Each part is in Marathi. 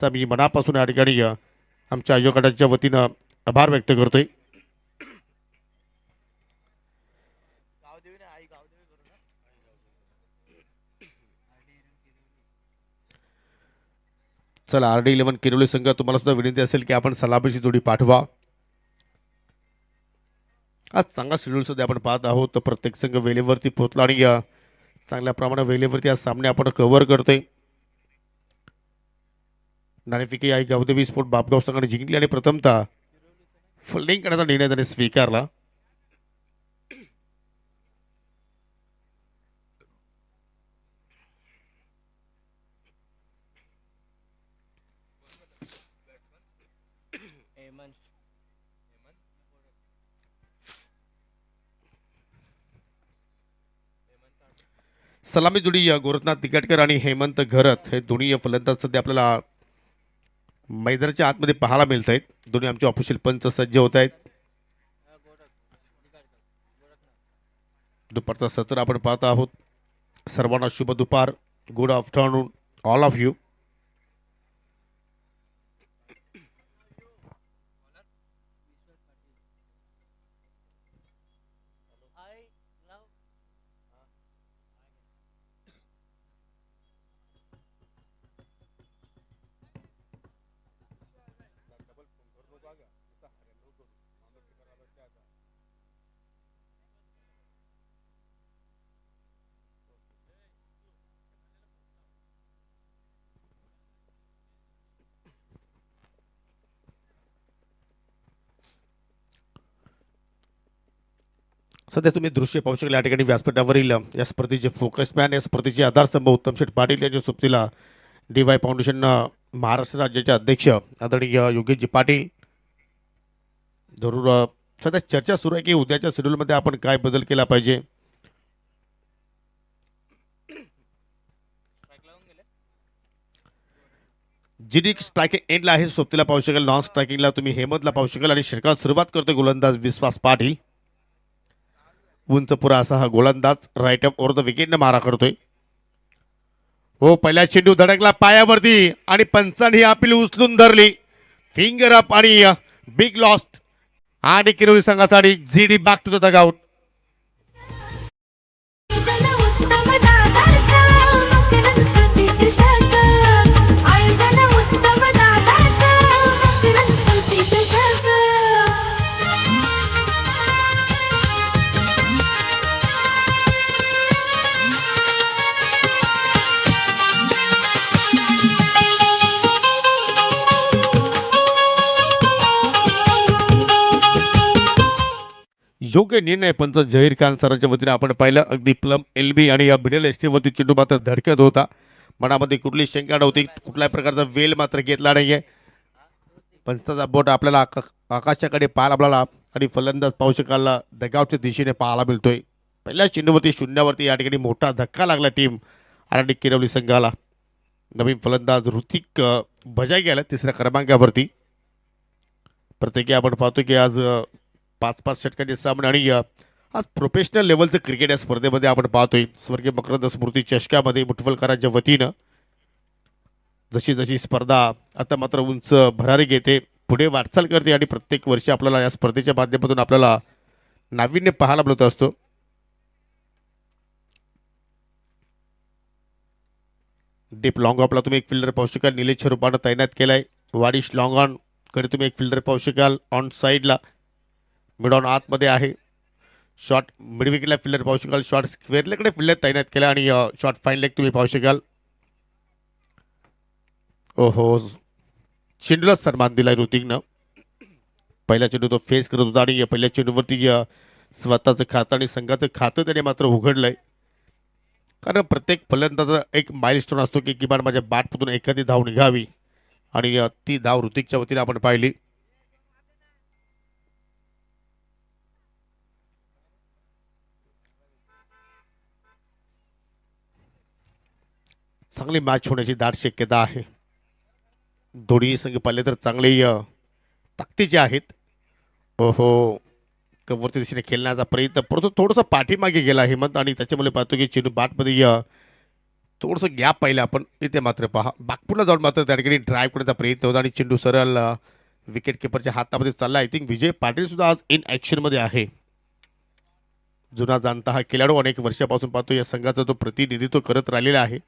मी मनापासून या ठिकाणी आमच्या आयोजकांच्या वतीनं आभार व्यक्त करतोय. चला RD11 किरोली संघ, तुम्हाला सुद्धा विनंती असेल की आपण सलामीची जोडी पाठवा. आज चांगला शेड्यूल सध्या आपण पाहत आहोत. तर प्रत्येक संघ वेळेवरती पोहोचला आणि चांगल्या प्रमाणात वेळेवरती आज सामने आपण कव्हर करतोय. नाणेफेकी आई गावदेवी स्पोर्ट बापगाव संघाने जिंकली आणि प्रथमतः फिल्डिंग करण्याचा निर्णय त्याने स्वीकारला. सलामी जोडी गोरखनाथ तिकटकर आणि हेमंत घरत हे दोन्ही फलंदाज सध्या आपल्याला मैदानाच्या आतमध्ये पाहायला मिळत आहेत. दोन्ही आमचे ऑफिशियल पंच सज्ज होत आहेत. दुपारचा सत्र आपण पाहत आहोत. सर्वांना शुभ दुपार. Good afternoon all of you. सध्या तुम्ही दृश्य पाहू शकले या ठिकाणी व्यासपीठावरील या स्पर्धेचे फोकसमॅन, या स्पर्धेचे आधारस्तंभ उत्तम शेठ पाटील यांच्या सोबतीला DY फाउंडेशन महाराष्ट्र राज्याचे अध्यक्ष आदरणीय योगेशजी पाटील. जरूर सध्या चर्चा सुरू आहे की उद्याच्या शेड्यूलमध्ये आपण काय बदल केला पाहिजे. GD स्ट्रायकिंग एंडला आहे सोबतीला पाहू शकाल. नॉन स्ट्रायकिंगला तुम्ही हेमंतला पाहू शकाल आणि षटकात सुरुवात करतोय गोलंदाज विश्वास पाटील. उंच पुरा असा हा गोलंदाज राईट अप ओव्हर द विकेटने मारा करतोय. हो, पहिला चेंडू धडकला पायावरती आणि पंचांनी ही अपील उचलून धरली. फिंगर अप आणि बिग लॉस्ट आणि किरोली संघासाठी GD back to the dugout. योग्य निर्णय पंच जहीर खान सरांच्या वतीने आपण पाहिलं. अगदी प्लम LB आणि या मिडल एसटी वरती चेंडू मात्र धडकत होता. मनामध्ये कुठली शंका नव्हती. कुठल्याही प्रकारचा वेल मात्र घेतला नाहीये. पंचाचा बोट आपल्याला आकाशाकडे पाहायला आपल्याला आणि फलंदाज पाहू शकाल डगआउटच्या दिशेने पाहायला मिळतोय. पहिल्या चेंडूवरती शून्यावरती या ठिकाणी मोठा धक्का लागला टीम RD किरोली संघाला. नवीन फलंदाज ऋतिक बजाय गेला तिसऱ्या क्रमांकावरती. प्रत्येकी आपण पाहतो की आज 5-5 षटकांचे सामने आणि आज प्रोफेशनल लेवलचं क्रिकेट या स्पर्धेमध्ये आपण पाहतोय. स्वर्गीय मकरंद स्मृती चषकामध्ये मुठवलकरांच्या वतीनं जशी जशी स्पर्धा आता मात्र उंच भरारी घेते, पुढे वाटचाल करते आणि प्रत्येक वर्षी आपल्याला या स्पर्धेच्या माध्यमातून आपल्याला नाविन्य पाहायला मिळत असतो. डीप लॉंग ऑफला तुम्ही एक फिल्डर पाहू शकाल. निलेश रूपानं तैनात केलाय. वाडिश लॉंग ऑन कडे तुम्ही एक फिल्डर पाहू शकाल. ऑन साईडला मिड ऑन आतमध्ये आहे. शॉर्ट मिड विकेटला फिल्डर पाहू शकाल. शॉर्ट स्क्वेअरलेकडे फिल्डर तैनात केला आणि शॉर्ट फाईन लेग तुम्ही पाहू शकाल. ओहो, चेंडूला सन्मान दिलाय ऋतिकनं. पहिला चेंडू तो फेस करत होता आणि पहिल्या चेंडूवरती स्वतःचं खातं आणि संघाचं खातं त्याने मात्र उघडलंय. कारण प्रत्येक फलंदाजाचा एक माइलस्टोन असतो की किमान माझ्या बॅटमधून एखादी धाव निघावी आणि ती धाव ऋतिकच्या वतीने आपण पाहिली. चांगली मॅच होण्याची दाट शक्यता आहे. दोन्ही संघ पाहिले तर चांगले ताकदीचे आहेत. ओहो, कवरच्या दिशेने खेळण्याचा प्रयत्न परंतु थोडासा पाठीमागे गेला हेमंत आणि त्याच्यामुळे पाहतो की चेंडू बॅटमध्ये थोडंसं गॅप पाहिलं आपण इथे मात्र पहा बागपूरला जाऊन मात्र त्या ठिकाणी ड्राईव्ह करण्याचा प्रयत्न होता आणि चेंडू सरळ विकेट किपरच्या हातामध्ये चालला. आय थिंक विजय पाटील सुद्धा आज इन ॲक्शनमध्ये आहे. जुना जाणता हा खेळाडू अनेक वर्षापासून पाहतो या संघाचा तो प्रतिनिधित्व करत राहिलेला आहे.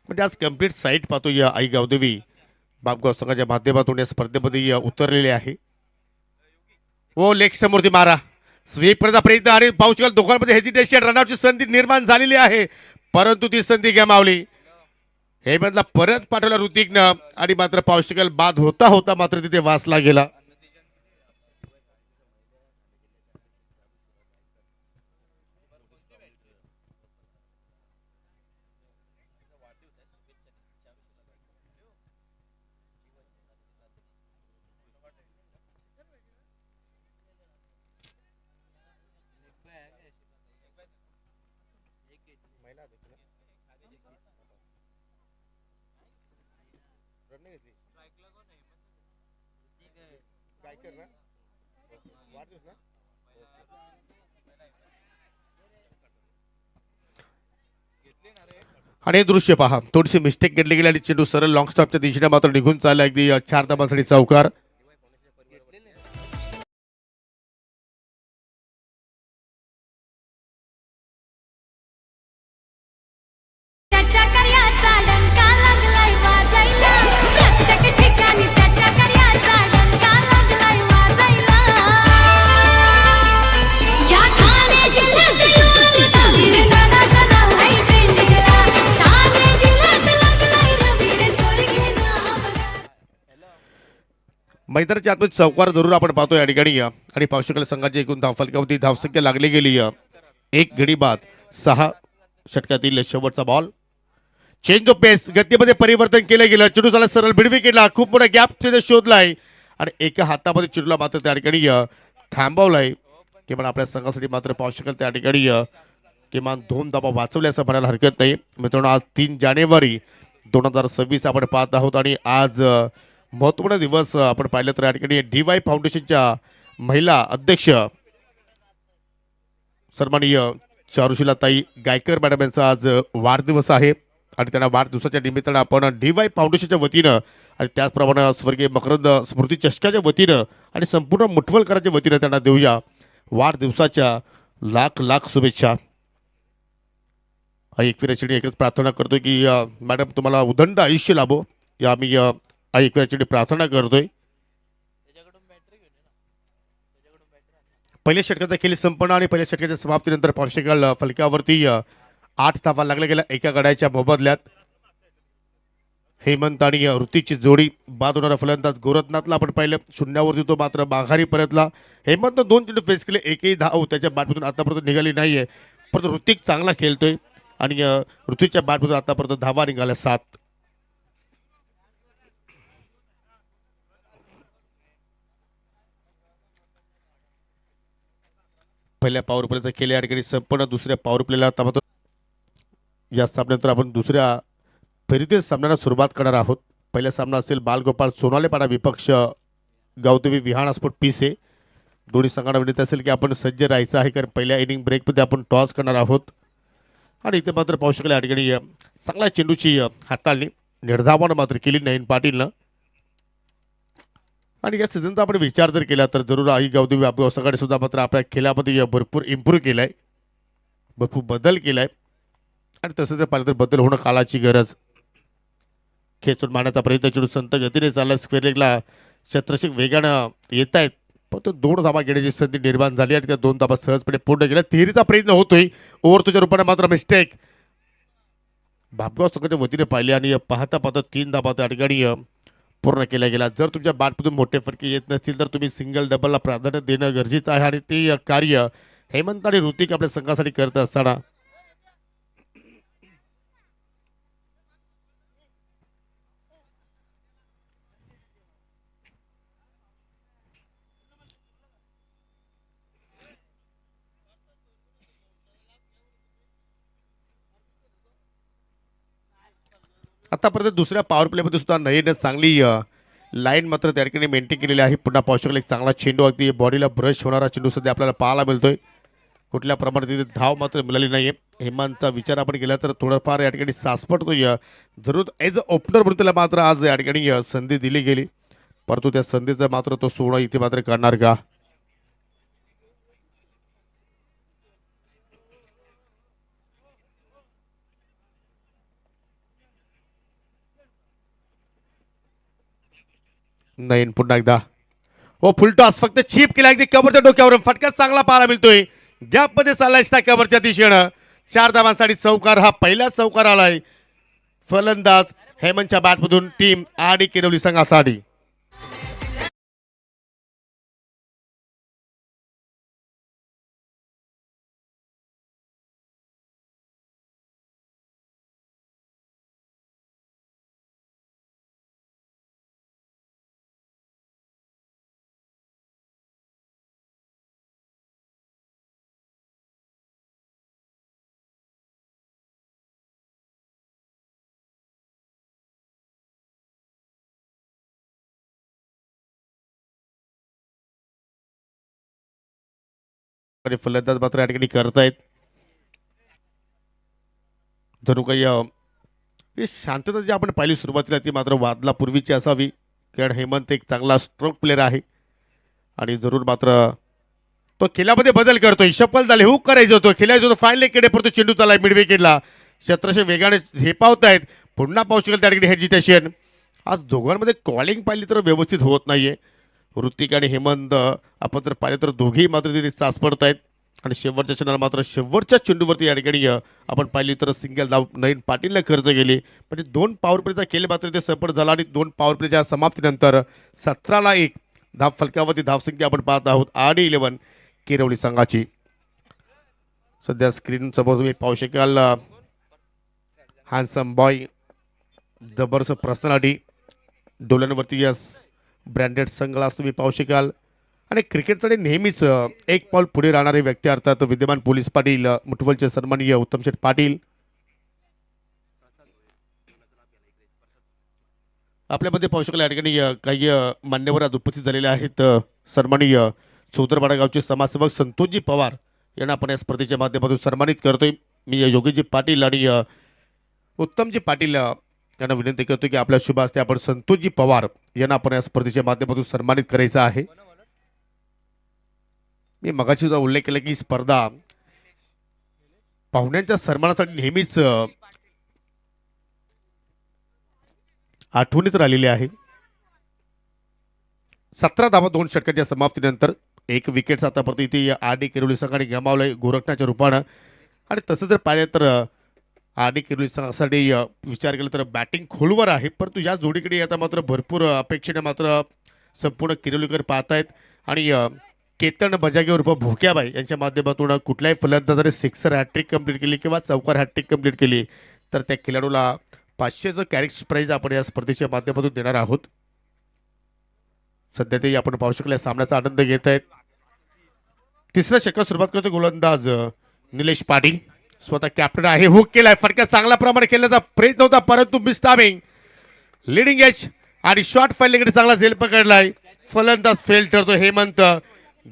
म्हणजे आज कम्प्लीट साईट पाहतो या आई गावदेवी बापगाव संघाच्या माध्यमातून या स्पर्धेमध्ये उतरलेले आहे. ओ लेग समोरती मारा स्वीप करण्याचा प्रयत्न आणि पाहू शकाल दोघांमध्ये हेजिटेशन रनआउटची संधी निर्माण झालेली आहे परंतु ती संधी गमावली. हे मधला परत पाठवला ऋतिकनं आणि मात्र पाहू शकाल बाद होता होता मात्र तिथे वाचला गेला. आणि हे दृश्य पहा थोडीशी मिस्टेक घेतली गेली आणि चेंडू सरळ लॉंग स्टॉपच्या दिशेने मात्र निघून चालला. अगदी 4 धावांसाठी चौकार. मैदानाच्या आतमध्ये चौकार जरूर आपण पाहतो या ठिकाणी आणि पाहू शकाल संघाची एकूण धावफलकावरती धावसंख्या लागली गेली. एक गडी बाद 6 षटकातील शेवटचा बॉल. चेंज ऑफ पेस गतीमध्ये परिवर्तन केलं गेलं. चेंडू झाला सरळ भिडवी केला खूप मोठा गॅप तिथे शोधलाय आणि एका हातामध्ये चेंडूला मात्र त्या ठिकाणी थांबवलाय. किमान आपल्या संघासाठी मात्र पाहू शकाल त्या ठिकाणी किमान 2 धावा वाचवल्या असं म्हणायला हरकत नाही. मित्रांनो आज 3 जानेवारी 2026 आपण पाहत आहोत आणि आज महत्त्वपूर्ण दिवस आपण पाहिलं तर या ठिकाणी DY फाउंडेशनच्या महिला अध्यक्ष सन्माननीय चारुशीलाताई गायकर मॅडम यांचा आज वाढदिवस आहे आणि त्यांना वाढदिवसाच्या निमित्तानं आपण DY फाउंडेशनच्या वतीनं आणि त्याचप्रमाणे स्वर्गीय मकरंद स्मृती चषकाच्या वतीनं आणि संपूर्ण मुठवलकरांच्या वतीनं त्यांना देऊया वाढदिवसाच्या लाख लाख शुभेच्छा. एकविराची एकच प्रार्थना करतोय की मॅडम तुम्हाला उदंड आयुष्य लाभो या आम्ही एकविराची प्रार्थना करतोय. पहिल्या षटकाचा खेळ संपन्न आणि पहिल्या षटकाच्या समाप्तीनंतर पार्शिकल फलकावरती 8 धावा लागल्या गेल्या एका गड्याच्या मोबदल्यात. हेमंत आणि ऋतिकची जोडी बाद होणारा फलंदाज गोरखनाथला आपण पाहिलं शून्यावरती तो मात्र माघारी परतला. हेमंत 2 चेंडू फेस केले एकही धाव त्याच्या बॅटमधून आतापर्यंत निघाली नाहीये परंतु ऋतिक चांगला खेळतोय आणि ऋतिकच्या बॅटमधून आतापर्यंत धावा निघाल्या 7. पहिल्या पॉवर प्लेचा खेळ या ठिकाणी संपूर्ण दुसऱ्या पॉवर प्लेला आता मात्र या सामन्यानंतर आपण दुसऱ्या फेरीतील सामन्याला सुरुवात करणार आहोत. पहिला सामना असेल बालगोपाळ सोनालेपाडा विपक्ष गावदेवी विहान स्पोर्ट पीसे. दोन्ही संघांना विनंती असेल की आपण सज्ज राहायचं आहे कारण पहिल्या इनिंग ब्रेकमध्ये आपण टॉस करणार आहोत आणि इथे मात्र पाहू शकाल या ठिकाणी चांगल्या चेंडूची हाताळणी निर्धावानं मात्र केली नयन पाटीलनं. आणि या सीझनचा आपण विचार जर केला तर जरूर आई गावदेवी बापगाव संघाने सुद्धा मात्र आपल्या खेळामध्ये भरपूर इम्प्रूव्ह केलाय भरपूर बदल केलाय आणि तसं जर पाहिलं तर बदल होणं काळाची गरज. खेचून मारण्याचा प्रयत्न चेंडू संत गतीने चालला स्क्वेअर लेगला शत्रशिक वेगानं येत आहेत पण तो 2 धावा घेण्याची संधी निर्माण झाली आणि त्या 2 धावा सहजपणे पूर्ण केल्या. तिहेरीचा प्रयत्न होतोय ओव्हर तुझ्या रूपाने मात्र मिस्टेक बापगाव संघाच्या वतीने पाहिले आणि पाहता पाहता 3 धावा त्या ठिकाणी पूर्ण केल्या गेला. जर तुमच्या बॅटमधून मोठे फटके येत नसतील तर तुम्ही सिंगल डबलला प्राधान्य देणं गरजेचं आहे आणि ते कार्य हेमंत आणि ऋतिक आपल्या संघासाठी करत असताना आतापर्यंत दुसऱ्या पॉवर प्लेमध्ये सुद्धा नयीनं चांगली लाईन मात्र त्या ठिकाणी मेंटेन केलेली आहे. पुन्हा पाहू शकले एक चांगला चेंडू अगदी बॉडीला ब्रश होणारा चेंडू सध्या आपल्याला पाहायला मिळतोय. कुठल्या प्रमाणात तिथे धाव मात्र मिळाली नाही. हेमंतचा विचार आपण केला तर थोडंफार या ठिकाणी सासपडतोय. जरूर ॲज अ ओपनर म्हणून त्याला मात्र आज या ठिकाणी संधी दिली गेली, परंतु त्या संधीचा मात्र तो सोहळा इथे मात्र करणार का? नाही. पुन्हा एकदा हो फुल टॉस फक्त चीप केला अगदी कबरच्या डोक्यावरून फटका चांगला पाहायला मिळतोय. गॅप मध्ये चाललाय कबरच्या दिशेनं. 4 धावांसाठी चौकार, हा पहिलाच चौकार आलाय फलंदाज हेमंतच्या बॅटमधून टीम आडी किरवली संघासाठी. आणि फलंदाज मात्र या ठिकाणी करतायत जणू काही ही शांतता जी आपण पाहिली सुरुवातीला ती मात्र वादला पूर्वीची असावी, कारण हेमंत एक चांगला स्ट्रोक प्लेअर आहे आणि जरूर मात्र तो खेळामध्ये बदल करतोय. शफल झाले, हुक करायचं होतं, खेळायचं होतं, फायनल कडे पडतो चेंडू चालाय मिड विकेटला. शत्रशे वेगाने झेपावतायत. पुन्हा पाहू शकेल त्या ठिकाणी हेजिटेशन. आज दोघांमध्ये कॉलिंग पाहिली तर व्यवस्थित होत नाहीये. ऋतिक आणि हेमंत आपण जर पाहिलं तर दोघेही मात्र तिथे चाच पडत आहेत आणि शेवटच्या क्षणाला मात्र शेवटच्या चेंडूवरती या ठिकाणी आपण पाहिली तर सिंगल धाव नवीन पाटीलला खर्च गेली. म्हणजे 2 पॉवर प्लेचा खेळ मात्र ते सफळ झाला आणि 2 पॉवर प्लेच्या समाप्तीनंतर 17-1 धाव फलकावरती धावसंख्या आपण पाहत आहोत आडी 11 किरवली संघाची. सध्या स्क्रीन समोर तुम्ही पाहू शकाल हॅन्सम बॉय, जबरदस्त पर्सनॅलिटी, डोळ्यांवरती यस ब्रँडेड सनग्लास तुम्ही पाहू शकाल आणि क्रिकेटकडे नेहमीच एक पाऊल पुढे राहणारे व्यक्ती अर्थात विद्यमान पोलीस पाटील मुठवलचे सन्माननीय उत्तमशेठ पाटील. आपल्यामध्ये पाहू शकाल या ठिकाणी काही मान्यवर आज उपस्थित झालेले आहेत. सन्माननीय चौदरपाडा गावचे समाजसेवक संतोषजी पवार यांना आपण या स्पर्धेच्या माध्यमातून सन्मानित करतोय. मी योगीजी पाटील आणि उत्तमजी पाटील यांना विनंती करतो की आपल्या शुभ हस्ते आपण संतोषजी पवार यांना आपण या स्पर्धेच्या माध्यमातून सन्मानित करायचं आहे. मी मगाशी सुद्धा उल्लेख केला की स्पर्धा पाहुण्यांच्या सन्मानासाठी नेहमीच आठवणीत राहिलेली आहे. 17 धावा 2 षटकांच्या समाप्तीनंतर 1 विकेट आतापर्यंत इथे आडी किरोली संघाने गमावलंय गोरखण्याच्या रूपानं. आणि तसं जर पाहिलं तर आडी किरोली संघासाठी विचार केला तर बॅटिंग खोलवर आहे, परंतु या जोडीकडे आता मात्र भरपूर अपेक्षेने मात्र संपूर्ण किरोलीकर पाहतायत. आणि केतन बजागे उर्फ भोक्याबाई यांच्या माध्यमातून कुठल्याही फलंदाजाने सिक्सर हॅट्रिक कंप्लीट केली किंवा चौकार हॅट्रिक कंप्लीट केली तर त्या खेळाडूला 500चं कॅरेक्स प्राईज आपण या स्पर्धेच्या माध्यमातून देणार आहोत. सध्या ते आपण पाहू शकले सामन्याचा आनंद घेत आहेत. तिसऱ्या षटकात सुरुवात करतो गोलंदाज निलेश पाटील, स्वतः कॅप्टन आहे. हुक केलाय, फटका चांगल्या प्रमाणे खेळण्याचा प्रयत्न होता परंतु मिस टायमिंग. लिडिंग एज आणि शॉर्ट फाईलकडे चांगला झेल पकडलाय. फलंदाज फेल ठरतो. हेमंत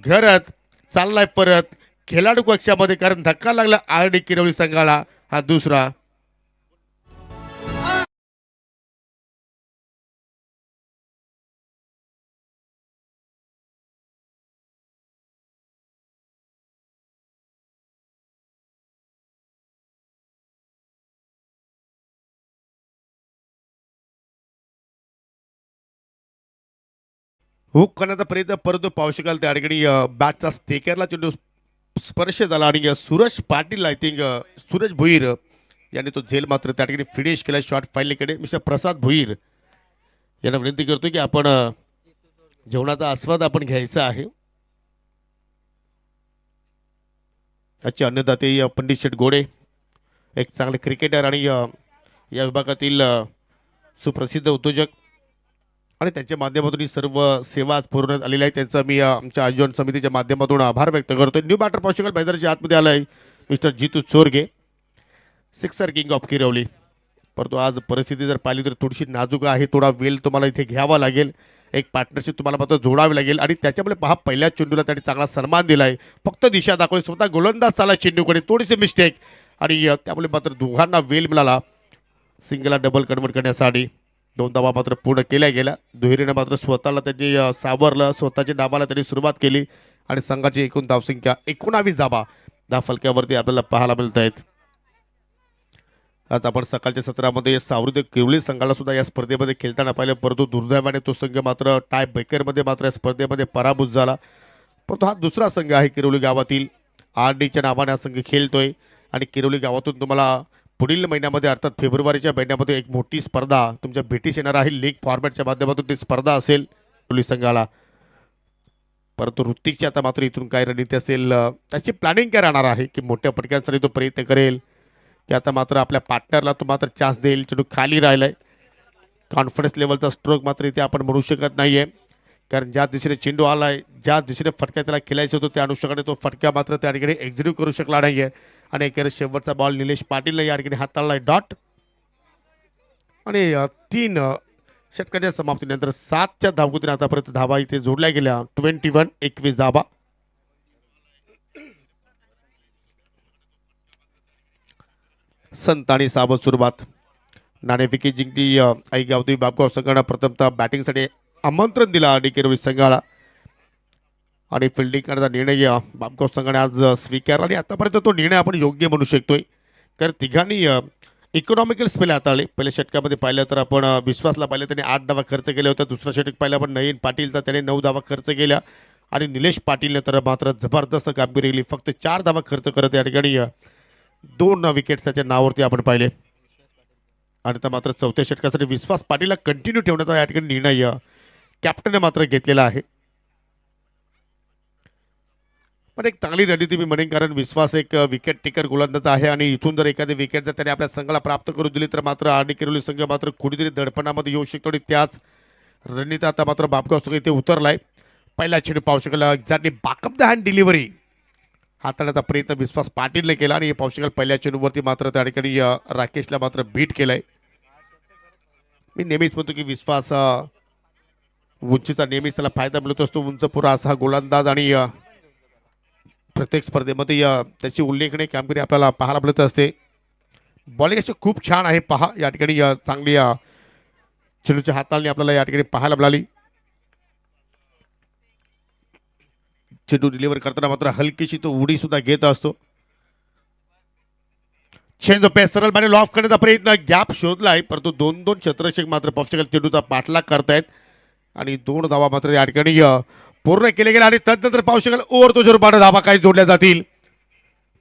घरात चाललाय परत खेळाडू कक्षामध्ये, कारण धक्का लागला आरडी किरवली संघाला. हा दुसरा हुक करण्याचा प्रयत्न परंतु पाहू शकाल त्या ठिकाणी बॅटचा स्टेकरला चेंडू स्पर्श झाला आणि सूरज पाटील आय थिंक सूरज भुईर यांनी तो झेल मात्र त्या ठिकाणी फिनिश केला शॉर्ट फाईनलीकडे. मिस्टर प्रसाद भुईर यांना विनंती करतो की आपण जेवणाचा आस्वाद आपण घ्यायचा आहे. आजचे अन्नदाते पंडित शेठ गोडे एक चांगले क्रिकेटर आणि या विभागातील सुप्रसिद्ध उद्योजक आणि त्यांच्या माध्यमातून ही सर्व सेवा आज पुरवण्यात आलेली आहे. त्यांचा मी आमच्या आयोजन समितीच्या माध्यमातून आभार व्यक्त करतो. न्यू बॅटर पाहू शकाल मैदानाच्या आतमध्ये आलाय mister Jitu Chorge, sixer king of Kirvali. परंतु आज परिस्थिती जर पाहिली तर थोडीशी नाजूक आहे, थोडा वेळ तुम्हाला इथे घ्यावा लागेल एक पार्टनरशिप तुम्हाला मात्र जोडावी लागेल आणि त्याच्यामुळे पहा पहिल्या चेंडूला त्यांनी चांगला सन्मान दिलाय, फक्त दिशा दाखवली, स्वतः गोलंदाज चाला चेंडूकडे, थोडीशी मिस्टेक आणि त्यामुळे मात्र दोघांना वेल मिळाला सिंगलला डबल कन्वर्ट करण्यासाठी. 2 धावा मात्र पूर्ण केल्या गेल्या. दुहेरीने मात्र स्वतःला त्यांनी सावरलं, स्वतःच्या डावाला त्यांनी सुरुवात केली आणि संघाची एकूण धावसंख्या 19 धावा फलक्यावरती आपल्याला पाहायला मिळत आहेत. आज आपण सकाळच्या सत्रामध्ये सावृद्ध किरवली संघाला सुद्धा या स्पर्धेमध्ये खेळताना पाहिलं, परंतु दुर्दैवाने तो संघ मात्र टाय ब्रेकरमध्ये मात्र या स्पर्धेमध्ये पराभूत झाला. परंतु हा दुसरा संघ आहे किरवली गावातील, RDच्या नावाने हा संघ खेळतोय आणि किरवली गावातून तुम्हाला पुढील महिन्यामध्ये अर्थात फेब्रुवारीच्या महिन्यामध्ये एक मोठी स्पर्धा तुमच्या भेटीस येणार आहे. लीग फॉर्मॅटच्या माध्यमातून ती स्पर्धा असेल किरवली संघाला. परंतु ऋतिकची आता मात्र इथून काय रणनीती असेल, त्याची प्लॅनिंग काय राहणार आहे की मोठ्या फटक्यांसाठी तो प्रयत्न करेल की आता मात्र आपल्या पार्टनरला तो मात्र चान्स देईल. चेंडू खाली राहिलाय, कॉन्फिडन्स लेवलचा स्ट्रोक मात्र इथे आपण म्हणू शकत नाहीये, कारण ज्या दिशेने चेंडू आलाय, ज्या दिशेने फटक्या त्याला खेळायचं होतं त्या अनुषंगाने तो फटक्या मात्र त्या ठिकाणी एक्झिक्यूट करू शकला नाहीये. आणि एकेरी शेवटचा बॉल निलेश पाटीलने या ठिकाणी हाताळलाय डॉट आणि 3 षटकाच्या समाप्तीनंतर 7च्या धावगतीने आतापर्यंत धावा इथे जोडल्या गेल्या. 21 धावा. संत आणि सावध सुरुवात. नाणेफेकी जिंकली आई गावदेवी बापगाव संघानं प्रथमतः बॅटिंगसाठी आमंत्रण दिलं आणि किरवली संघाला आणि फिल्डिंग करण्याचा निर्णय बापगाव संघाने आज स्वीकारला आणि आतापर्यंत तो निर्णय आपण योग्य म्हणू शकतोय, कारण तिघांनी इकॉनॉमिकल स्पेल हाताळले. पहिल्या षटकामध्ये पाहिलं तर आपण विश्वासला पाहिलं त्याने 8 धावा खर्च केल्या होत्या. दुसरा षटक पाहिलं आपण नयन पाटीलचा, त्याने 9 धावा खर्च केल्या आणि निलेश पाटीलने तर मात्र जबरदस्त कामगिरी केली, फक्त 4 धावा खर्च करत या ठिकाणी 2 विकेट्स त्याच्या नावावरती आपण पाहिले. आणि तर मात्र चौथ्या षटकासाठी विश्वास पाटीलला कंटिन्यू ठेवण्याचा या ठिकाणी निर्णय कॅप्टनने मात्र घेतलेला आहे. पण एक चांगली रणनीती मी म्हणेन, कारण विश्वास एक विकेट टेकर गोलंदाज आहे आणि इथून जर एखादी विकेट जर त्याने आपल्या संघाला प्राप्त करून दिली तर मात्र RD किरवली संघ मात्र कुठेतरी दडपणामध्ये येऊ शकतो आणि त्याच रणनीती आता मात्र बापगाव संघ इथे उतरलाय. पहिला चेंडू पाहू शकाल exactly backup the hand delivery हाताळण्याचा प्रयत्न विश्वास पाटीलने केला आणि पाहू शकाल पहिल्या चेंडूवरती मात्र त्या ठिकाणी राकेशला मात्र बीट केलंय. मी नेहमीच म्हणतो की विश्वास उंचीचा नेहमीच त्याला फायदा मिळत असतो. उंच पुरा असा गोलंदाज आणि प्रत्येक स्पर्धेमध्ये त्याची उल्लेखनीय कामगिरी आपल्याला पाहायला मिळत असते. बॉलिंग अशी खूप छान आहे पहा या ठिकाणी, चांगली चेंडूच्या हाताळणी आपल्याला या ठिकाणी पाहायला मिळाली. चेंडू डिलिव्हर करताना मात्र हलकीशी तो उडी सुद्धा घेत असतो. चेंडू पे सरळ बाहेर लॉफ करण्याचा प्रयत्न, गॅप शोधलाय, परंतु 2 क्षेत्ररक्षक मात्र पॉस्टिकल चेंडूचा पाठलाग करतायत आणि 2 धावा मात्र या ठिकाणी पूर्ण केले गेले आणि तदनंतर पाहू शकाल ओव्हर तो रूपाने धावा काही जोडल्या जातील.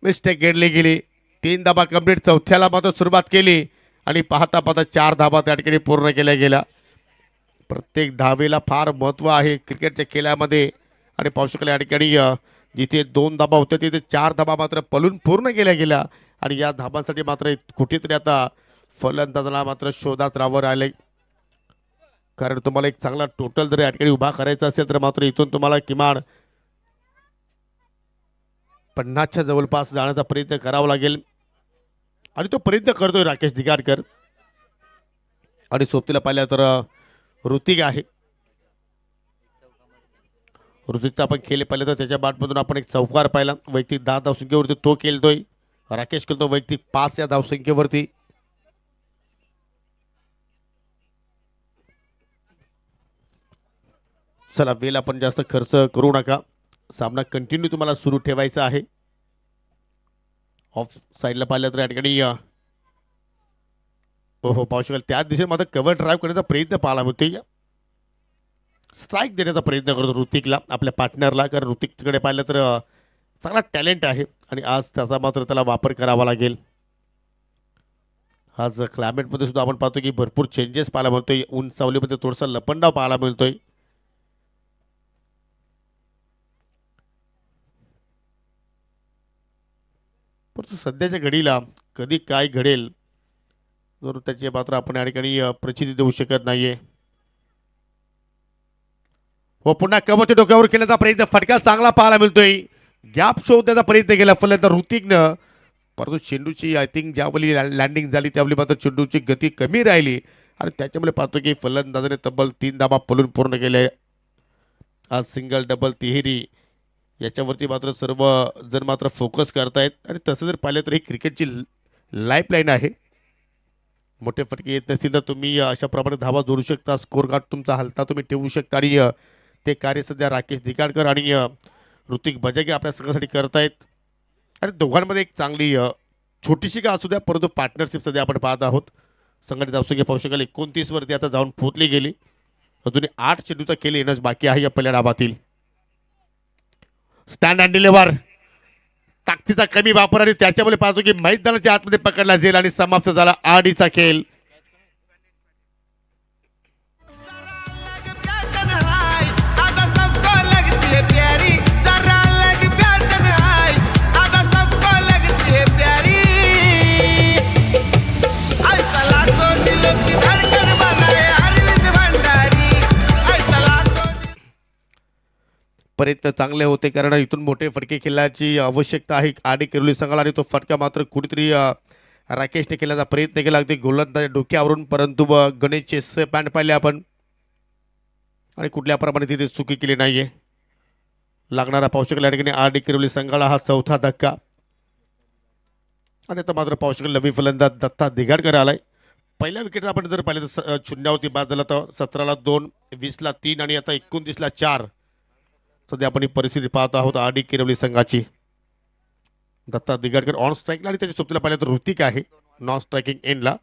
मिस्टेक घेतली गेली. 3 धावा कंप्लीट. चौथ्याला मात्र सुरुवात केली आणि पाहता 4 धावा त्या ठिकाणी पूर्ण केल्या गेल्या. प्रत्येक धावेला फार महत्त्व आहे क्रिकेटच्या खेळामध्ये आणि पाहू शकाल या ठिकाणी जिथे 2 धाबा होत्या तिथे 4 धाबा मात्र पलून पूर्ण केल्या गेल्या आणि या धाबांसाठी मात्र कुठेतरी आता फलंदाजाला मात्र शोधात राहावं राहिले, कारण तुम्हाला एक चांगला टोटल जर या ठिकाणी उभा करायचा असेल तर मात्र इथून तुम्हाला किमान 50च्या जवळपास जाण्याचा प्रयत्न करावा लागेल आणि तो प्रयत्न करतोय राकेश दिगाडकर. आणि सोबतीला पाहिलं तर ऋतिक आहे. ऋतिकचा आपण खेळ पाहिलं तर त्याच्या बॅटमधून आपण एक चौकार पाहिला, वैयक्तिक 10 धावसंख्येवरती तो खेळतोय. राकेश खेळतो वैयक्तिक 5 या धावसंख्येवरती. चला वेळ आपण जास्त खर्च करू नका, सामना कंटिन्यू तुम्हाला सुरू ठेवायचा आहे. ऑफ साईडला पाहिलं तर या ठिकाणी हो पाहू शकाल त्याच दिशेने मात्र कव्हर ड्राईव्ह करण्याचा प्रयत्न पाहायला मिळतोय. स्ट्राईक देण्याचा प्रयत्न करतो ऋतिकला, आपल्या पार्टनरला, कारण ऋतिककडे पाहिलं तर चांगला टॅलेंट आहे आणि आज त्याचा मात्र त्याला वापर करावा लागेल. आज क्लायमेटमध्ये सुद्धा आपण पाहतो की भरपूर चेंजेस पाहायला मिळतोय. ऊन सावलीमध्ये थोडासा लपंडाव पाहायला मिळतोय. परंतु सध्याच्या घडीला कधी काय घडेल जर त्याचे मात्र आपण या ठिकाणी प्रचिती देऊ शकत नाहीये. व पुन्हा कवरच्या डोक्यावर केल्याचा प्रयत्न, फटका चांगला पाहायला मिळतोय. गॅप शोधण्याचा प्रयत्न केला फलंदाज ऋतिकनं, परंतु चेंडूची आय थिंक ज्यावेळी लँडिंग झाली त्यावेळी मात्र चेंडूची गती कमी राहिली आणि त्याच्यामुळे पाहतो की फलंदाजाने तब्बल 3 धावा पळून पूर्ण केले. आज सिंगल डबल तिहेरी याच्यावरती मात्र सर्व जण मात्र फोकस करतायत आणि तसं जर पाहिलं तर ही क्रिकेटची लाईफ लाईन आहे. मोठे फटके येत नसतील तर तुम्ही अशाप्रमाणे धावा जोडू शकता, स्कोर कार्ड तुमचा हलता तुम्ही ठेवू शकता आणि ते कार्य सध्या राकेश दिगाडकर आणि ऋतिक बजागे आपल्या संघासाठी करतायत. आणि दोघांमध्ये एक चांगली छोटीशी का असू द्या परंतु पार्टनरशिप सध्या आपण पाहत आहोत. संघटित धावसंख्या पाहू शकाल 29 वरती आता जाऊन पोहोचली गेली. अजूनही 8 चेंडूचा खेळ येणंच बाकी आहे या पहिल्या डावातील. स्टँड अँड डिलिव्हर ताकदीचा कमी वापर आणि त्याच्यामुळे पाहतो की मैदानाच्या आतमध्ये पकडला जाईल आणि समाप्त झाला आडीचा खेळ. प्रयत्न चांगले होते कारण इथून मोठे फटके खेळण्याची आवश्यकता आहे आडी किरोली संघाला आणि तो फटका मात्र कुठेतरी राकेशने केल्याचा प्रयत्न केला अगदी गोलंदाज डोक्यावरून परंतु गणेशचे पॅन्ट पाहिले आपण आणि कुठल्या प्रमाणे तिथे चुकी केली नाहीये. लागणारा पाहू शकेल या ठिकाणी आडी किरोली संघाला हा चौथा धक्का आणि आता मात्र पाहू शकेल नवीन फलंदाज दत्ता दिगाडकर आलाय. पहिल्या विकेटचा आपण जर पाहिलं तर शून्यावरती बाद झाला तर 17ला 2, 20ला 3 आणि आता 29ला 4. सध्या आपण ही परिस्थिती पाहत आहोत आडी किरवली संघाची. दत्ता दिगाडकर ऑन स्ट्राईकला आणि त्याच्या सोबतीला पाहिलं तर ऋतिक आहे नॉन स्ट्रायकिंग एंडला.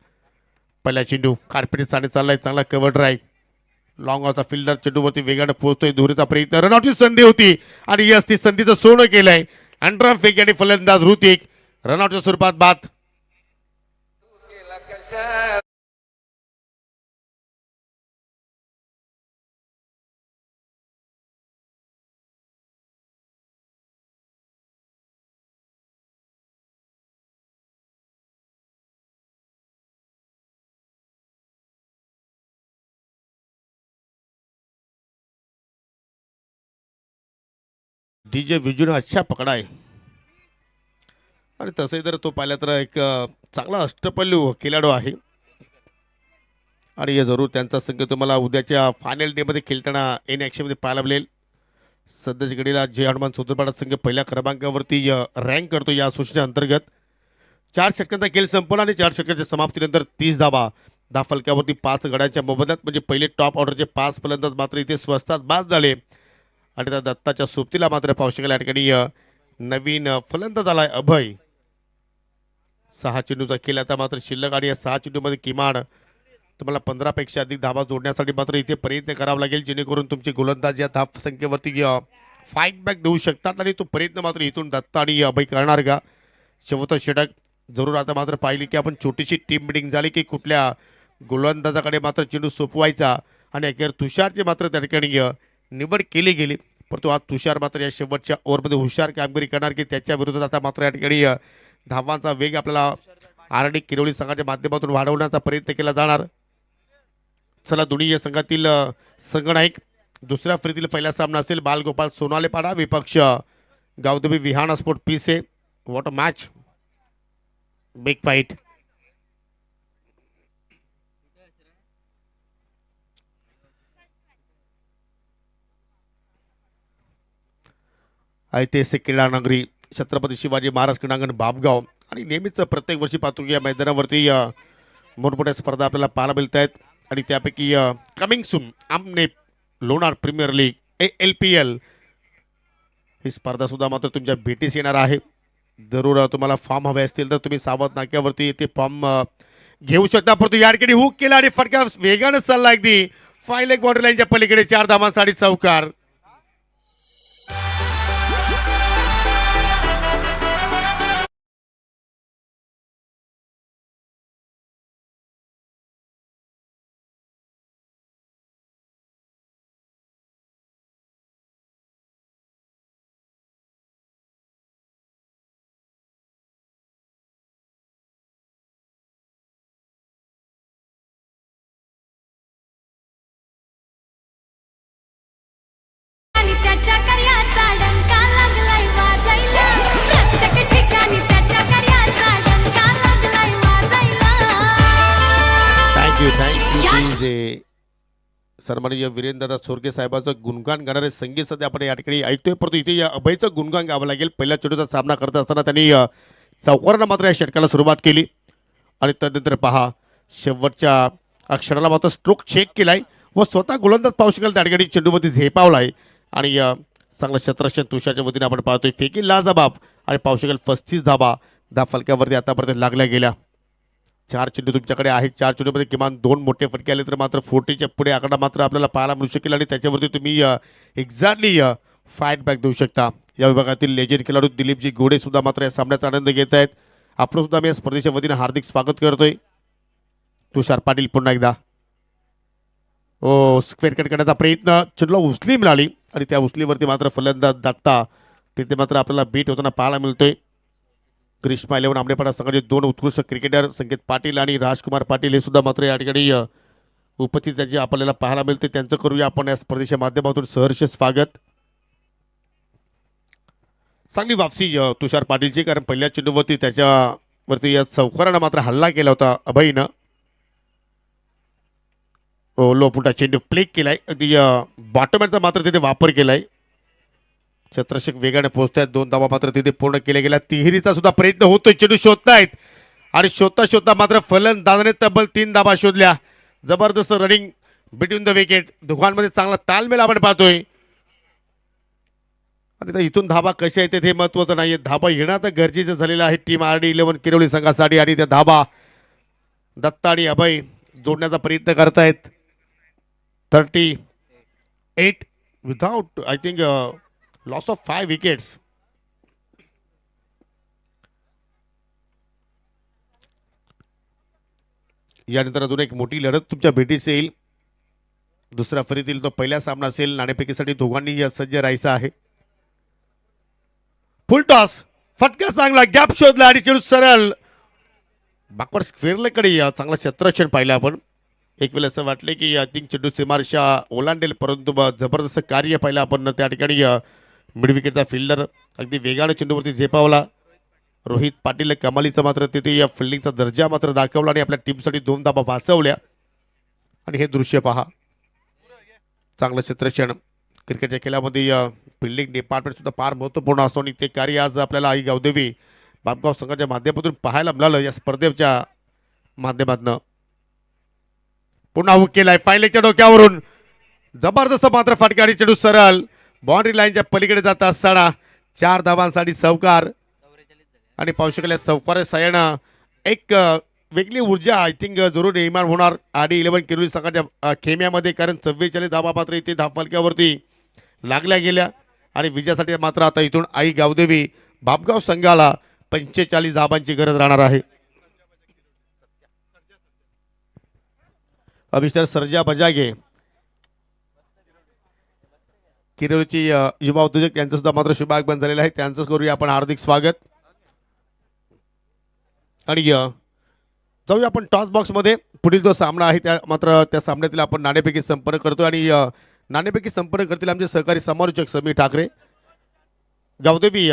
पहिला चेंडू कार्पेट चाने चाललाय चांगला कव्हर ड्राईव्ह लॉंग ऑफचा फिल्डर चेंडूवरती वेगाने पोहोचतोय दुरीचा प्रयत्न रनआउटची संधी होती आणि यस ती संधीचं सोनं केलंय. अंडर फेक आणि फलंदाज ऋतिक रनआउटच्या स्वरूपात बाद. डीजे विजूने अच्छा पकडा आहे आणि तसंही जर तो पाहिला तर एक चांगला अष्टपैलू खेळाडू आहे आणि हे जरूर त्यांचा संघ तुम्हाला उद्याच्या फायनल डेमध्ये खेळताना इन ॲक्शनमध्ये पाहायला मिळेल. सध्याच्या घडीला जय हनुमान सोदरपाडा संघ पहिल्या क्रमांकावरती रँक करतो या सूचने अंतर्गत. 4 षटकांचा खेळ संपला आणि 4 षटकांच्या समाप्तीनंतर 30 धावा 10 फलकावरती 5 गड्यांच्या मोबदल्यात म्हणजे पहिले टॉप ऑर्डरचे 5 फलंदाज मात्र इथे स्वस्तात बाद झाले आणि त्या दत्ताच्या सोबतीला मात्र पाहू शकेल या ठिकाणी नवीन फलंदाज आलाय अभय. 6 चेंडूचा खेळ आता मात्र शिल्लक आणि या 6 चेंडूमध्ये किमान तुम्हाला 15पेक्षा अधिक धावा जोडण्यासाठी मात्र इथे प्रयत्न करावा लागेल जेणेकरून तुमचे गोलंदाज या धाव संख्येवरती फाईट बॅक देऊ शकतात आणि तो प्रयत्न मात्र इथून दत्ता आणि अभय करणार का. शेवटचं षटक जरूर आता मात्र पाहिली की आपण छोटीशी टीम मिटिंग झाली की कुठल्या गोलंदाजाकडे मात्र चेंडू सोपवायचा आणि अखेर तुषारची मात्र त्या ठिकाणी निवड केली गेली परंतु आज तुषार मात्र या शेवटच्या ओव्हरमध्ये हुशार कामगिरी करणार की त्याच्या विरोधात आता मात्र या ठिकाणी धावांचा वेग आपल्याला आरडी किरोली संघाच्या माध्यमातून वाढवण्याचा प्रयत्न केला जाणार. चला दोन्ही या संघातील संघनायक दुसऱ्या फेरीतील पहिला सामना असेल बालगोपाल सोनालेपाडा विपक्ष गावदेवी विहाना स्पोर्ट पीसे. What a match, big fight. ऐतिहासिक क्रीडा नगरी छत्रपती शिवाजी महाराज क्रीडांगण बापगाव आणि नेहमीच प्रत्येक वर्षी पाहतो की या मैदानावरती मोठमोठ्या स्पर्धा आपल्याला पाहायला मिळत आहेत आणि त्यापैकी कमिंग सून आमने लोणार प्रीमियर लीग ALPL ही स्पर्धा सुद्धा मात्र तुमच्या भेटीस येणार आहे. जरूर तुम्हाला फॉर्म हवे असतील तर तुम्ही सावध नाक्यावरती ते फॉर्म घेऊ शकता. परंतु या ठिकाणी हुक केला आणि फटका वेगाने चालला अगदी फाय लेग बॉर्डर लाईनच्या पलीकडे 4 धावांसाठी चौकार. जे सन्माननीय वीरेंद्रदादा सोरके साहेबांचं गुणगान गाणारे संगीत सध्या आपण या ठिकाणी ऐकतोय, परंतु इथे या अभयचं गुणगान गावं लागेल. पहिल्या चेंडूचा सामना करत असताना त्यांनी चौकारानं मात्र या षटकाला सुरुवात केली आणि त्यानंतर पहा शेवटच्या क्षणाला मात्र स्ट्रोक चेक केलाय व स्वतः गोलंदाज पाहू शकेल त्या ठिकाणी चेंडूमध्ये झेपावलाय आणि चांगलं क्षेत्ररक्षण तुषारच्या वतीने आपण पाहतोय. फेकी लाजबाब आणि पाहू शकेल 35 धाबा फलक्यावरती आतापर्यंत लागल्या गेल्या. 4 चेंडू तुमच्याकडे आहेत. 4 चेंडूमध्ये किमान 2 मोठे फटके आले तर मात्र 40च्या पुढे आकडा मात्र आपल्याला पाहायला मिळू शकेल आणि त्याच्यावरती तुम्ही एक्झॅक्टली फाईट बॅक देऊ शकता. या विभागातील लेजेंड खेळाडू दिलीपजी गोडे सुद्धा मात्र या सामन्याचा आनंद घेत आहेत. आपण सुद्धा मी या स्पर्धेच्या वतीने हार्दिक स्वागत करतोय. तुषार पाटील पुन्हा एकदा स्क्वेअर कट करण्याचा प्रयत्न, चेंडूला उचली मिळाली आणि त्या उचलीवरती मात्र फलंदाज दत्ता तिथे मात्र आपल्याला बीट होताना पाहायला मिळतोय. ग्रीष्मा 11 आमनेपाडा संघाचे 2 उत्कृष्ट क्रिकेटर संकेत पाटील आणि राजकुमार पाटील हे सुद्धा मात्र या ठिकाणी उपस्थित त्यांचे आपल्याला पाहायला मिळते. त्यांचं करूया आपण या स्पर्धेच्या माध्यमातून सहर्ष स्वागत. चांगली वापसी तुषार पाटीलची, कारण पहिल्या चेंडूवरती त्याच्यावरती या चौकारानं मात्र हल्ला केला होता अभयनं. लोपुटा चेंडू प्लेक केलाय, अगदी बॉटमॅनचा मात्र तिथे वापर केलाय. क्षेत्ररक्षक वेगाने पोहोचतायत. 2 धावा मात्र तिथे पूर्ण केल्या गेल्या. तिहेरीचा सुद्धा प्रयत्न होतोय. चेंडू शोधतायत आणि शोधता मात्र फलंदाजाने तब्बल 3 धावा शोधल्या. जबरदस्त रनिंग बिटवीन द विकेट. दोघांमध्ये चांगला तालमेल आपण पाहतोय आणि इथून धाबा कशा येतात हे महत्त्वाचं नाही, धाबा येणं तर गरजेचं झालेलं आहे टीम RD11 किरवली संघासाठी. आणि त्या धाबा दत्ता आणि अभय जोडण्याचा प्रयत्न करतायत. 38 without I think loss of 5 wickets. यानंतर अजून एक मोठी लढत तुमच्या भेटीस येईल. दुसऱ्या फरीतील तो पहिला सामना असेल. नाणेफेकीसाठी दोघांनी सज्ज राहायचं आहे. फुल टॉस, फटका चांगला, गॅप शोधला आणि चेंडू सरळ बॅकवर्ड स्क्वेअरकडे चांगलं क्षेत्ररक्षण पाहिलं आपण. एक वेळ असं वाटले की आय थिंक चेंडू सीमारेषा ओलांडेल, परंतु जबरदस्त कार्य पाहिलं आपण त्या ठिकाणी. मिड विकेटचा फिल्डर अगदी वेगाने चेंडूवरती झेपावला. रोहित पाटील कमालीचा मात्र तिथे या फिल्डिंगचा दर्जा मात्र दाखवला आणि आपल्या टीमसाठी 2 धाबा वाचवल्या. आणि हे दृश्य पहा, चांगलं क्षेत्ररक्षण. क्रिकेटच्या खेळामध्ये फिल्डिंग डिपार्टमेंट सुद्धा फार महत्त्वपूर्ण असतो आणि ते कार्य आज आपल्याला आई गावदेवी बापगाव संघाच्या माध्यमातून पाहायला मिळालं या स्पर्धेच्या माध्यमातून. पुन्हा हुक केलाय फायलेच्या डोक्यावरून, जबरदस्त मात्र फटका आणि चेंडू सरळ बाउंड्री लाईनच्या पलीकडे जात असताना 4 धावांसाठी चौकार. आणि पाहू शकल्या चौकार सायनं एक वेगळी ऊर्जा आय थिंक जरूर निर्माण होणार RD11 किरोली संघाच्या खेम्यामध्ये, कारण 44 धावा मात्र इथे धावफलक्यावरती लागल्या गेल्या आणि विजयासाठी मात्र आता इथून आई गावदेवी बापगाव संघाला 45 धावांची गरज राहणार आहे. मिस्टर सर्जा बजागे किरोलीची युवा उद्योजक त्यांचं सुद्धा मात्र शुभागमन झालेलं आहे. त्यांचं करूया आपण हार्दिक स्वागत. आणि जाऊया आपण टॉस बॉक्समध्ये. पुढील जो सामना आहे त्या मात्र त्या सामन्यातील आपण नाणेफेकी संपन्न करतो आणि नाणेफेकी संपन्न करतील आमचे सहकारी समालोचक समीर ठाकरे. गावदेवी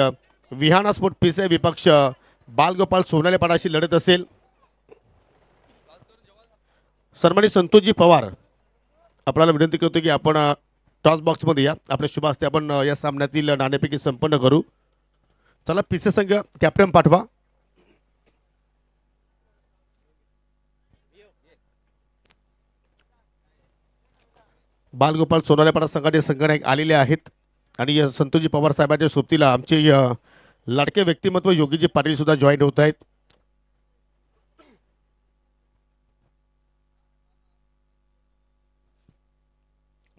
विहाना स्पोर्ट PCI विपक्ष बालगोपाल सोनालेपाडाशी लढत असेल. सन्मानित संतोषजी पवार आपल्याला विनंती करतो की आपण टॉस बॉक्समध्ये या. आपल्या शुभ हस्ते आपण या सामन्यातील नाणेफेकी संपन्न करू. चला PCI संघ कॅप्टन पाठवा. बालगोपाल सोनालेपाडा संघाचे संघनायक आलेले आहेत आणि संतोषजी पवार साहेबांच्या सोबतीला आमचे लाडके व्यक्तिमत्व योगीजी पाटील सुद्धा जॉईन होत आहेत.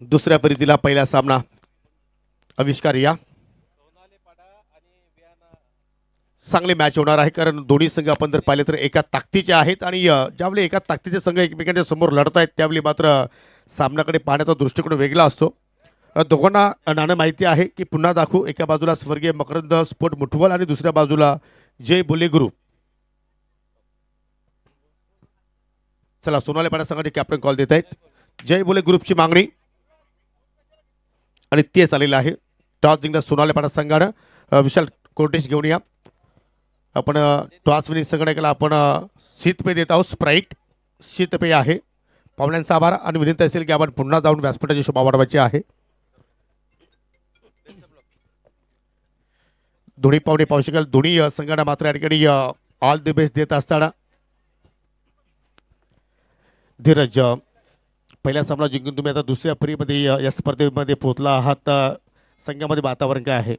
दुसऱ्या फरीतीला पहिला सामना आविष्कार या. चांगली मॅच होणार आहे, कारण दोन्ही संघ आपण जर पाहिले तर एका ताकदीचे आहेत आणि ज्यावेळी एका ताकदीचे संघ एकमेकांच्या समोर लढत आहेत त्यावेळी मात्र सामन्याकडे पाहण्याचा दृष्टिकोन वेगळा असतो. दोघांना नाणं माहिती आहे की पुन्हा दाखवू. एका बाजूला स्वर्गीय मकरंद स्पोर्ट मुठवल आणि दुसऱ्या बाजूला जय बोले ग्रुप. चला सोनालेपाडा संघाचे कॅप्टन कॉल देत आहेत. जय बोले ग्रुपची मागणी आणि तेच आलेलं आहे. टॉस जिंकला सोनालेपाडा संघानं. विशाल कोटेश घेऊन या. आपण टॉस विनिंग संघटनेला आपण शीतपेय देत आहोत. स्प्राईट शीतपेय आहे. पाहुण्यांचा आभार आणि विनंती असेल की आपण पुन्हा जाऊन व्यासपीठाची शोभा वाढवायची आहे. दोन्ही पाहुणे पाहू शकाल, दोन्ही संघांना मात्र या ठिकाणी ऑल द बेस्ट देत असताना धीरज पहिला सामना जिंकून तुम्ही आता दुसऱ्या फेरीमध्ये या स्पर्धेमध्ये पोहोचला आहात. संघामध्ये वातावरण काय आहे?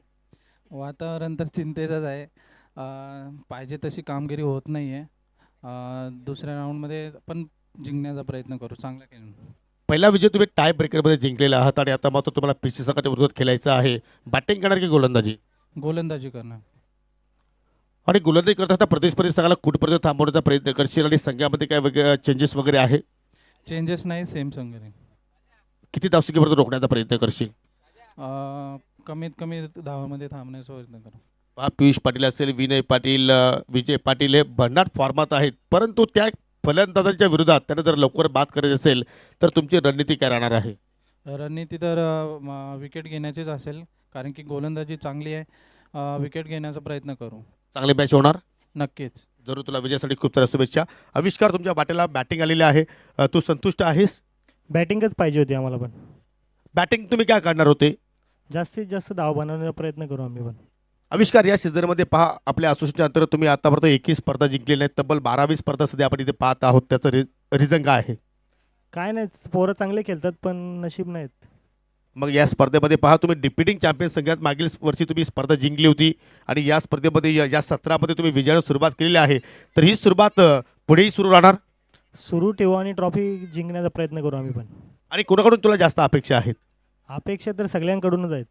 वातावरण तर चिंतेचंच आहे. पाहिजे तशी कामगिरी होत नाही आहे. दुसऱ्या राऊंडमध्ये पण जिंकण्याचा प्रयत्न करू, चांगला खेळून. पहिला विजय तुम्ही टाय ब्रेकरमध्ये जिंकलेला आहात आणि आता मात्र तुम्हाला पीसी संघाच्या विरोधात खेळायचं आहे. बॅटिंग करणार की गोलंदाजी? गोलंदाजी करणार. आणि गोलंदाजी करत असताना प्रतिस्पर्धी संघाला कुठपर्यंत थांबवण्याचा प्रयत्न करशील आणि संघामध्ये काय वेगळे चेंजेस वगैरे आहे? चेंजेस नाही, सेम संघ आहे. किती धावसंख्येपर्यंत रोखण्याचा प्रयत्न करशील? कमीत कमी धावामध्ये थांबण्याचा प्रयत्न करू. पियुष पाटील असेल, विनय पाटील, विजय पाटील हे भन्नाट फॉर्मात आहेत, परंतु त्या फलंदाजांच्या विरोधात त्यांना जर लवकर बाद करायची असेल तर तुमची रणनीती काय राहणार आहे? रणनीती तर विकेट घेण्याचीच असेल, कारण की गोलंदाजी चांगली आहे. विकेट घेण्याचा प्रयत्न करू. चांगली मॅच होणार नक्कीच. जरूर. तुला विजयासाठी खूप साऱ्या शुभेच्छा. आविष्कार, तुमच्या बाटेला बॅटिंग आलेली आहे, तू संतुष्ट आहेस? बॅटिंगच पाहिजे होती आम्हाला, पण बॅटिंग तुम्ही काय करणार होते? जास्तीत जास्त धाव बनवण्याचा प्रयत्न करू आम्ही पण. आविष्कार, या सीझनमध्ये पहा आपल्या असोसिएशनच्या अंतर्गत तुम्ही आतापर्यंत एकही स्पर्धा जिंकलेली नाही, तब्बल 12-20 स्पर्धा सध्या आपण इथे पाहत आहोत. त्याचं रिझन काय आहे? काय नाही, पोरं चांगले खेळतात पण नशीब नाहीत. मग या स्पर्धेमध्ये पहा, तुम्ही डिप्युटिंग चॅम्पियन संघात मागील वर्षी तुम्ही स्पर्धा जिंकली होती आणि या स्पर्धेमध्ये या सत्रामध्ये तुम्ही विजयानं सुरुवात केलेली आहे, तर ही सुरुवात पुढेही सुरू राहणार? सुरू ठेवू आणि ट्रॉफी जिंकण्याचा प्रयत्न करू आम्ही पण. आणि कोणाकडून तुला जास्त अपेक्षा आहेत? अपेक्षा तर सगळ्यांकडूनच आहेत.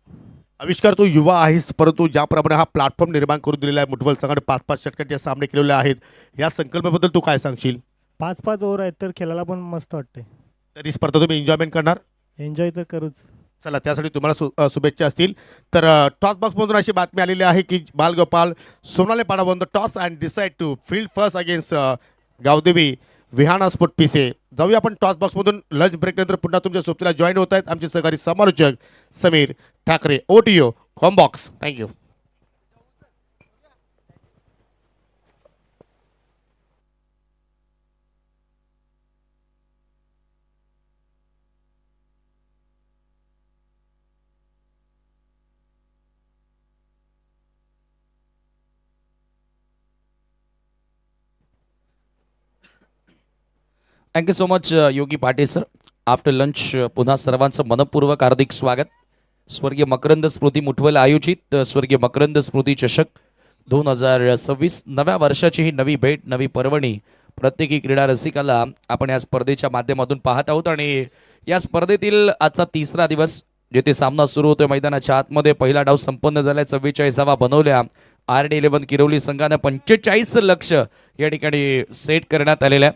आविष्कार, तू युवा आहेस, परंतु ज्याप्रमाणे हा प्लॅटफॉर्म निर्माण करून दिलेला आहे, मुठवल संघाने 5-5 षटकांचे सामने केलेले आहेत, या संकल्पनेबद्दल तू काय सांगशील? 5-5 ओव्हर आहेत तर खेळायला पण मस्त वाटते. तर ही स्पर्धा तुम्ही एन्जॉयमेंट करणार? एन्जॉय तर करूच. चला, त्यासाठी तुम्हाला शुभेच्छा असतील. तर टॉस बॉक्समधून अशी बातमी आलेली आहे की Balgopal Sonale Pada won the toss and decide to field first against Gavdevi Vihana sport पीसे. जाऊया आपण टॉस बॉक्समधून. लंच ब्रेक नंतर पुन्हा तुमच्या सोबतीला जॉईन होत आहेत आमचे सहकारी समालोचक समीर ठाकरे. ओटीओ कॉम्बॉक्स. Thank you. Thank you so much Yogi Patil sir. After lunch पुन्हा सर्वांचं मनपूर्वक हार्दिक स्वागत. स्वर्गीय मकरंद स्मृती मुठवल आयोजित स्वर्गीय मकरंद स्मृती चषक 2026 नव्या वर्षाची ही नवी भेट, नवी पर्वणी प्रत्येकी क्रीडा रसिकाला आपण या स्पर्धेच्या माध्यमातून पाहत आहोत. आणि या स्पर्धेतील आजचा तिसरा दिवस, जेथे सामना सुरू होतोय मैदानाच्या आतमध्ये. पहिला डाव संपन्न झाला, 44 बनवल्या. RD11 किरवली संघानं 45 लक्ष या ठिकाणी सेट करण्यात आलेल्या.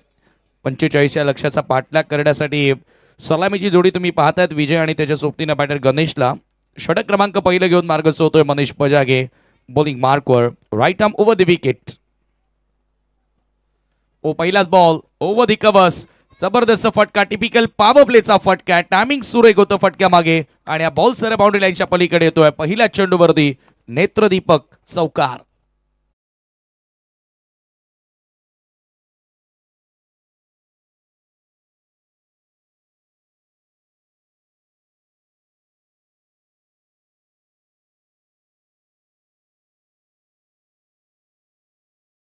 45 या लक्षाचा पाठलाग करण्यासाठी सलामीची जोडी तुम्ही पाहतायत. विजय आणि त्याच्या सोबतीनं बॅटर गणेशला. षटक क्रमांक पहिलं घेऊन मार्गस्थ होतोय मनीष पजागे. बॉलिंग मार्कवर right arm over the wicket. पहिलाच बॉल ओव्हर द कव्हर्स. जबरदस्त फटका, टिपिकल पॉवर प्लेचा फटका. टायमिंग सुरेख होतं फटक्या मागे आणि हा बॉल सर बाउंड्री लाईनच्या पलीकडे येतोय. पहिल्या चेंडूवरती नेत्रदीपक चौकार.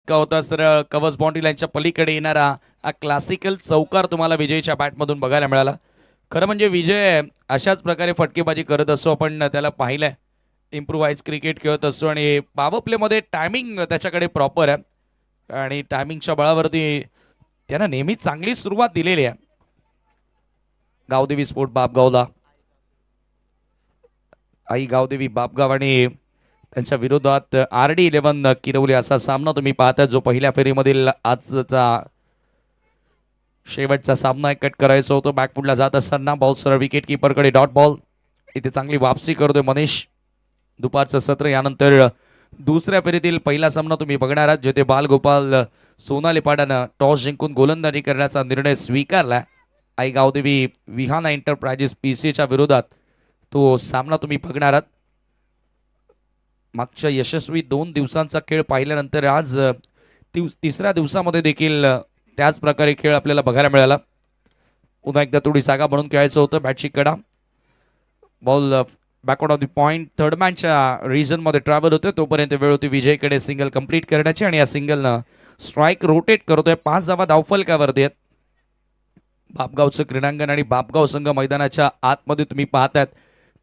होता सर कव्हर्स बाउंड्री लाईनच्या पलीकडे येणारा हा क्लासिकल चौकार तुम्हाला विजयच्या बॅटमधून बघायला मिळाला. खरं म्हणजे विजय अशाच प्रकारे फटकेबाजी करत असतो, आपण त्याला पाहिलंय. इम्प्रूव्हाइज क्रिकेट खेळत असतो आणि पॉवर प्लेमध्ये टायमिंग त्याच्याकडे प्रॉपर आहे आणि टायमिंगच्या बळावरती त्यानं नेहमी चांगली सुरुवात दिलेली आहे. गावदेवी स्पोर्ट बापगावला, आई गावदेवी बापगाव आणि त्यांच्या विरोधात RD11 किरवली असा सामना तुम्ही पाहता, जो पहिल्या फेरीमधील आजचा शेवटचा सामना कट करायचा होतो. बॅकफुटला जात असताना बॉल सरळ विकेट किपरकडे. Dot ball. इथे चांगली वापसी करतोय मनीष. दुपारचं सत्र यानंतर दुसऱ्या फेरीतील पहिला सामना तुम्ही बघणार आहात, जेथे बालगोपाल सोनाले पाडानं टॉस जिंकून गोलंदाजी करण्याचा निर्णय स्वीकारला. आई गावदेवी विहाना एंटरप्राइजेस PCच्या विरोधात तो सामना तुम्ही बघणार आहात. मागच्या यशस्वी 2 दिवसांचा खेळ पाहिल्यानंतर आज तिसऱ्या दिवसामध्ये देखील त्याच प्रकारे खेळ आपल्याला बघायला मिळाला. पुन्हा एकदा थोडी जागा म्हणून खेळायचं होतं. बॅटची कडा, ball backward of the point third मॅनच्या रिजनमध्ये ट्रॅव्हल होतं. तोपर्यंत वेळ होती विजयकडे सिंगल कंप्लीट करण्याची आणि या सिंगलनं स्ट्राईक रोटेट करतोय. 5 धावा धावफलकावरती आहेत. बापगावचं क्रीडांगण आणि बापगाव संघ मैदानाच्या आतमध्ये तुम्ही पाहताय,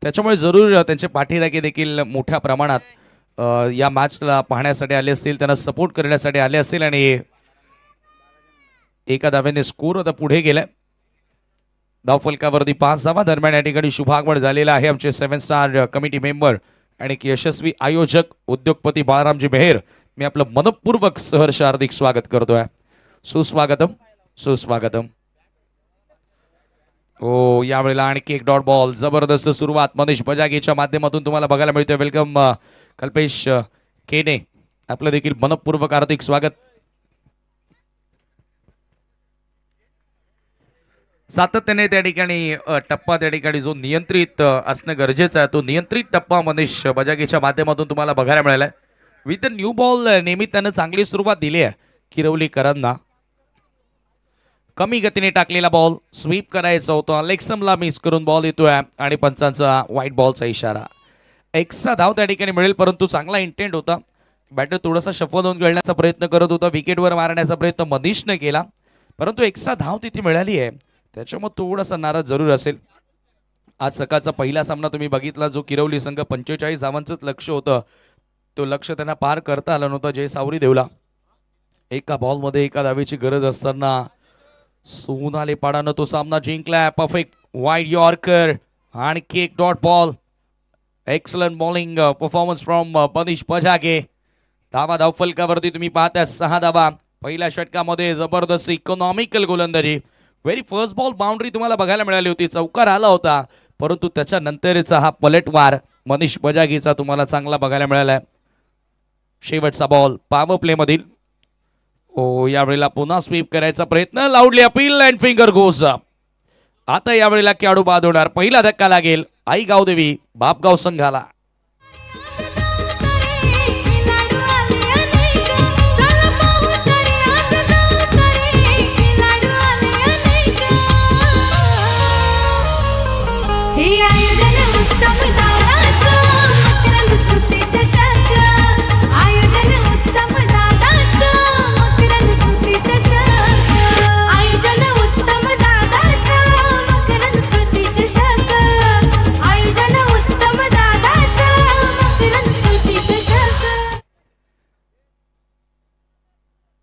त्याच्यामुळे जरूर त्यांचे पाठीराखे देखील मोठ्या प्रमाणात या मॅचला पाहण्यासाठी आले असतील, त्यांना सपोर्ट करण्यासाठी आले असतील आणि एका धाव्याने स्कोर आता पुढे गेलाय. धावफलकावरती 5 धावा. दरम्यान या ठिकाणी शुभागमन झालेला आहे आमचे 7 स्टार कमिटी मेंबर आणि एक यशस्वी आयोजक उद्योगपती बाळारामजी मेहर. मी आपलं मनपूर्वक सहर्ष हार्दिक स्वागत करतोय. सुस्वागतम सुस्वागतम. हो, यावेळेला आणखी एक डॉट बॉल. जबरदस्त सुरुवात मनीष बजागेच्या माध्यमातून तुम्हाला बघायला मिळते. वेलकम कल्पेश केने, आपलं देखील मनपूर्वक हार्दिक स्वागत. सातत्याने त्या ठिकाणी टप्पा त्या ठिकाणी जो नियंत्रित असणं गरजेचं आहे, तो नियंत्रित टप्पा मनीष बजागेच्या माध्यमातून तुम्हाला बघायला मिळालाय. विथ द न्यू बॉल नेहमी त्यानं चांगली सुरुवात दिली आहे किरवलीकरांना. कमी गतीने टाकलेला बॉल स्वीप करायचा होता, लेक्समला मिस करून बॉल येतोय आणि पंचांचा व्हाईट बॉलचा इशारा. एक्स्ट्रा धाव त्या ठिकाणी मिळेल, परंतु चांगला इंटेंट होता. बॅटर थोडासा शफल होऊन खेळण्याचा प्रयत्न करत होता, विकेटवर मारण्याचा प्रयत्न मनीषने केला, परंतु एक्स्ट्रा धाव तिथे मिळाली आहे, त्याच्यामुळे थोडासा नाराज जरूर असेल. आज सकाळचा पहिला सामना तुम्ही बघितला, जो किरवली संघ 45 धावांचंच लक्ष होतं, तो लक्ष त्यांना पार करता आलं नव्हतं. जय सावरी देवला एका बॉलमध्ये एका धावेची गरज असताना सोनाली पाडानं तो सामना जिंकलाय. परफेक्ट वाईड यॉर्कर, आणखी एक dot ball. Excellent bowling performance from Manish Bajage. धावा धावफलकावरती तुम्ही पाहताय 6 धावा. पहिल्या षटकामध्ये जबरदस्त इकॉनॉमिकल गोलंदाजी. व्हेरी फर्स्ट बॉल बाउंड्री तुम्हाला बघायला मिळाली होती, चौकार आला होता, परंतु त्याच्यानंतरचा हा पलटवार मनीष बजागेचा तुम्हाला चांगला बघायला मिळालाय. शेवटचा बॉल पॉवर प्ले मधील. हो, यावेळेला पुन्हा स्वीप करायचा प्रयत्न, लाऊडली appeal and finger goes up. आता यावेळेला खेळाडू बाद होणार. पहिला धक्का लागेल आई गावदेवी बापगाव संघाला.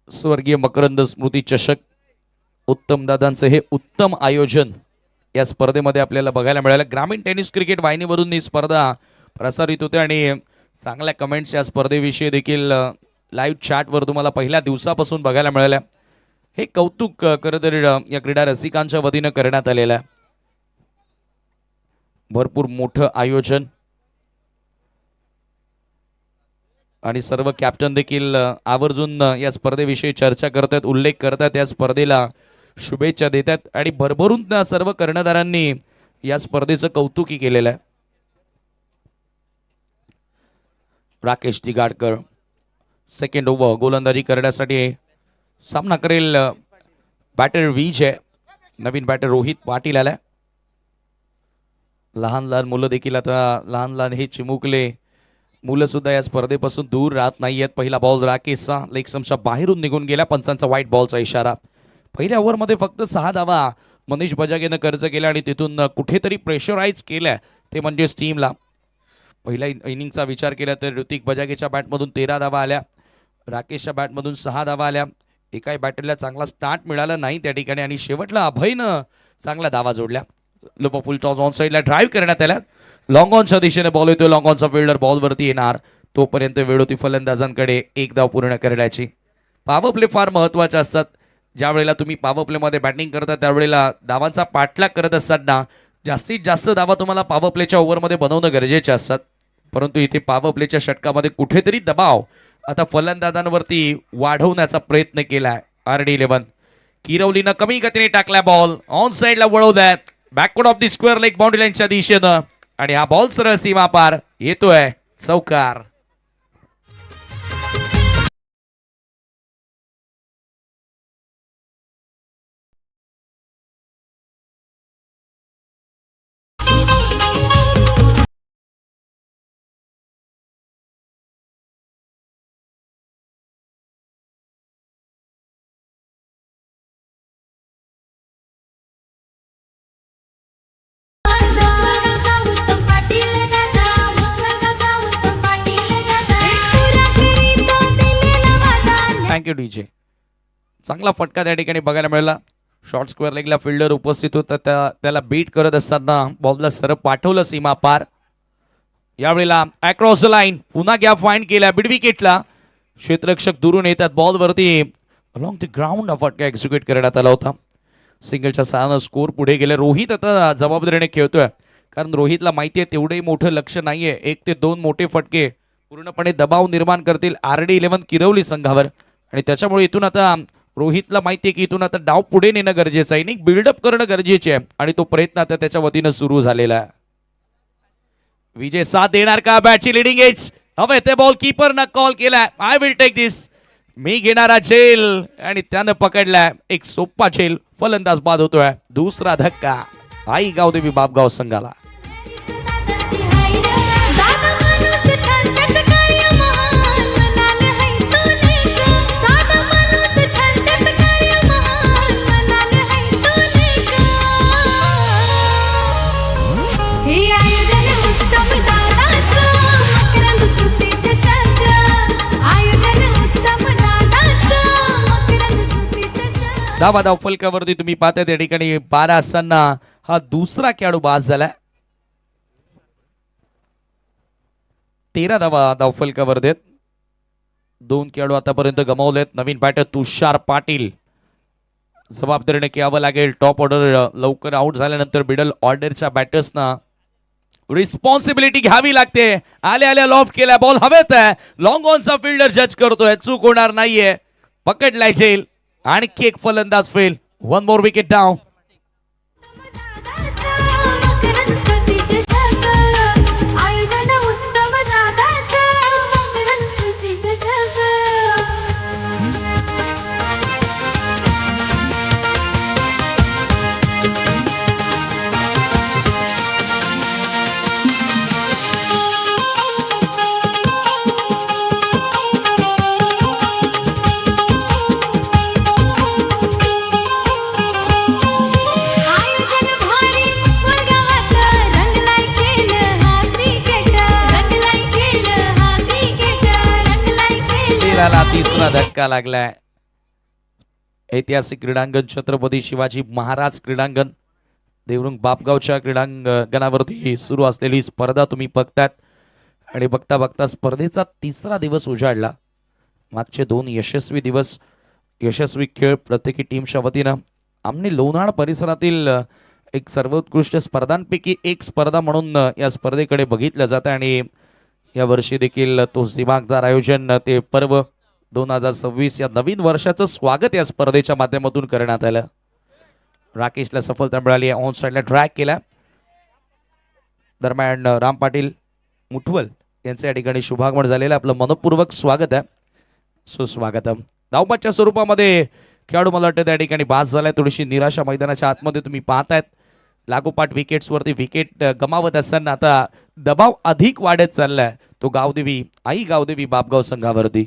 स्वर्गीय मकरंद स्मृती चषक, उत्तम दादांचं हे उत्तम आयोजन या स्पर्धेमध्ये आपल्याला बघायला मिळालं. ग्रामीण टेनिस क्रिकेट वाहिनीवरून ही स्पर्धा प्रसारित होते आणि चांगल्या कमेंट्स या स्पर्धेविषयी देखील लाईव्ह चॅटवर तुम्हाला पहिल्या दिवसापासून बघायला मिळाल्या. हे कौतुक खरं तर या क्रीडा रसिकांच्या वतीनं करण्यात आलेलं आहे. भरपूर मोठं आयोजन आणि सर्व कॅप्टन देखील आवर्जून या स्पर्धेविषयी चर्चा करतात, उल्लेख करतात, या स्पर्धेला शुभेच्छा देतात आणि भरभरून सर्व कर्णधारांनी या स्पर्धेचं कौतुकही केलेलं आहे. राकेश दिगाडकर सेकंड ओव्हर गोलंदाजी करण्यासाठी सामना करेल. बॅटर विजय, नवीन बॅटर रोहित पाटील आलाय. लहान लहान मुलं देखील आता लहान लहान हे चिमुकले मुलं सुद्धा या स्पर्धेपासून दूर राहत नाही आहेत. पहिला बॉल राकेशचा लेग स्टंपच्या बाहेरून निघून गेला, पंचांचा व्हाईट बॉलचा इशारा. पहिल्या ओव्हरमध्ये फक्त 6 धावा मनीष बजागेनं कर्ज केला आणि तिथून कुठेतरी प्रेशराईज केलं, ते म्हणजे टीमला. पहिल्या इनिंगचा विचार केला तर ऋतिक बजागेच्या बॅटमधून 13 धावा आल्या, राकेशच्या बॅटमधून 6 धावा आल्या. एकाही बॅटरला चांगला स्टार्ट मिळाला नाही त्या ठिकाणी आणि शेवटला अभयनं चांगला धावा जोडल्या. फुल टॉस ऑन साईडला ड्राईव्ह करण्यात आला. लॉंग ऑनच्या दिशेने बॉल येतोय, लॉंग ऑनचा फिल्डर बॉलवरती येणार, तोपर्यंत वेळ होती फलंदाजांकडे एक धाव पूर्ण करण्याची. पॉवर प्ले फार महत्त्वाचे असतात. ज्या वेळेला तुम्ही पॉवर प्लेमध्ये बॅटिंग करता त्यावेळेला धावांचा पाठलाग करत असताना जास्तीत जास्त धावा तुम्हाला पॉवर प्लेच्या ओव्हरमध्ये बनवणं गरजेचे असतात, परंतु इथे पॉवर प्लेच्या षटकामध्ये कुठेतरी दबाव आता फलंदाजांवरती वाढवण्याचा प्रयत्न केलाय RD11. किरवलीनं कमी गतीने टाकला बॉल, ऑन साईडला वळवलाय, backward of the square leg boundary लाईनच्या दिशेनं आणि हा बॉल सरळ सीमा पार येतोय, चौकार. Thank you DJ. चांगला फटका त्या ठिकाणी बघायला मिळाला. शॉर्ट स्क्वेअर लेगला फिल्डर उपस्थित होता, त्याला बीट करत असताना बॉलला सरळ पाठवलं सीमा पार. यावेळेला अक्रॉस द लाईन पुन्हा गॅप फाइंड केला मिड विकेटला. क्षेत्ररक्षक दुरून येतात बॉलवरती अलॉंग द ग्राउंड हा फटका एक्झिक्यूट करण्यात आला होता. सिंगलच्या सहानं स्कोर पुढे गेले. रोहित आता जबाबदारीने खेळतोय, कारण रोहितला माहिती आहे तेवढे मोठं लक्ष नाहीये. 1 ते 2 मोठे फटके पूर्णपणे दबाव निर्माण करतील RD11 किरवली संघावर, आणि त्याच्यामुळे इथून आता रोहितला माहिती आहे की इथून आता डाव पुढे नेणं गरजेचं आहे, नाही बिल्डअप करणं गरजेचे आहे, आणि तो प्रयत्न आता त्याच्या वतीनं सुरू झालेला आहे. विजय साथ देणार का बॅटची लिडिंग एज? हवे ते बॉल कीपरनं कॉल केलाय, आय विल टेक दिस, मी घेणारा झेल, आणि त्यानं पकडलाय एक सोप्पा झेल. फलंदाज बाद होतोय. दुसरा धक्का आई गावदेवी बापगाव संघाला. धावा धाव फलकावरती तुम्ही पाहताय त्या ठिकाणी 12 असताना हा दुसरा खेळाडू बाद झालाय. 13 धावा धाव फलकावर देत 2 खेळाडू आतापर्यंत गमावलेत. नवीन बॅटर तुषार पाटील, जबाबदारीने घ्यावं लागेल. टॉप ऑर्डर लवकर आउट झाल्यानंतर मिडल ऑर्डरच्या बॅटर्सना रिस्पॉन्सिबिलिटी घ्यावी लागते. आल्या आल्या लॉफ्ट केला बॉल हवेत आहे. लॉंग ऑनचा फिल्डर जज करतोय, चूक होणार नाहीये. पकडलाय झेल, आणखी एक फलंदाज फेल. 1 more wicket down. तिसरा धक्का लागलाय. ऐतिहासिक क्रीडांगण छत्रपती शिवाजी महाराज क्रीडांगण देवरुंग बापगावच्या क्रीडांगणावरती सुरू असलेली स्पर्धा तुम्ही बघतात, आणि बघता बघता स्पर्धेचा तिसरा दिवस उजाडला. मागचे 2 यशस्वी दिवस, यशस्वी खेळ प्रत्येकी टीमच्या वतीनं. आमने लोणाळ परिसरातील एक सर्वोत्कृष्ट स्पर्धांपैकी एक स्पर्धा म्हणून या स्पर्धेकडे बघितलं जातं, आणि या वर्षी देखील तो दिमागदार आयोजन, ते पर्व 2026 या नवीन वर्षाचं स्वागत या स्पर्धेच्या माध्यमातून करण्यात आलं. राकेशला सफलता मिळाली आहे. ऑन साईडला ट्रॅक केला. दरम्यान राम पाटील मुठवल यांचं या ठिकाणी शुभागमन झालेलं, आपलं मनपूर्वक स्वागत आहे, सुस्वागतम. धावपाच्या स्वरूपामध्ये खेळाडू मला वाटतं त्या ठिकाणी बास झालाय. थोडीशी निराशा मैदानाच्या आतमध्ये तुम्ही पाहतायत. लागोपाठ विकेट्सवरती विकेट गमावत असताना आता दबाव अधिक वाढत चाललाय, तो गावदेवी आई गावदेवी बापगाव संघावरती.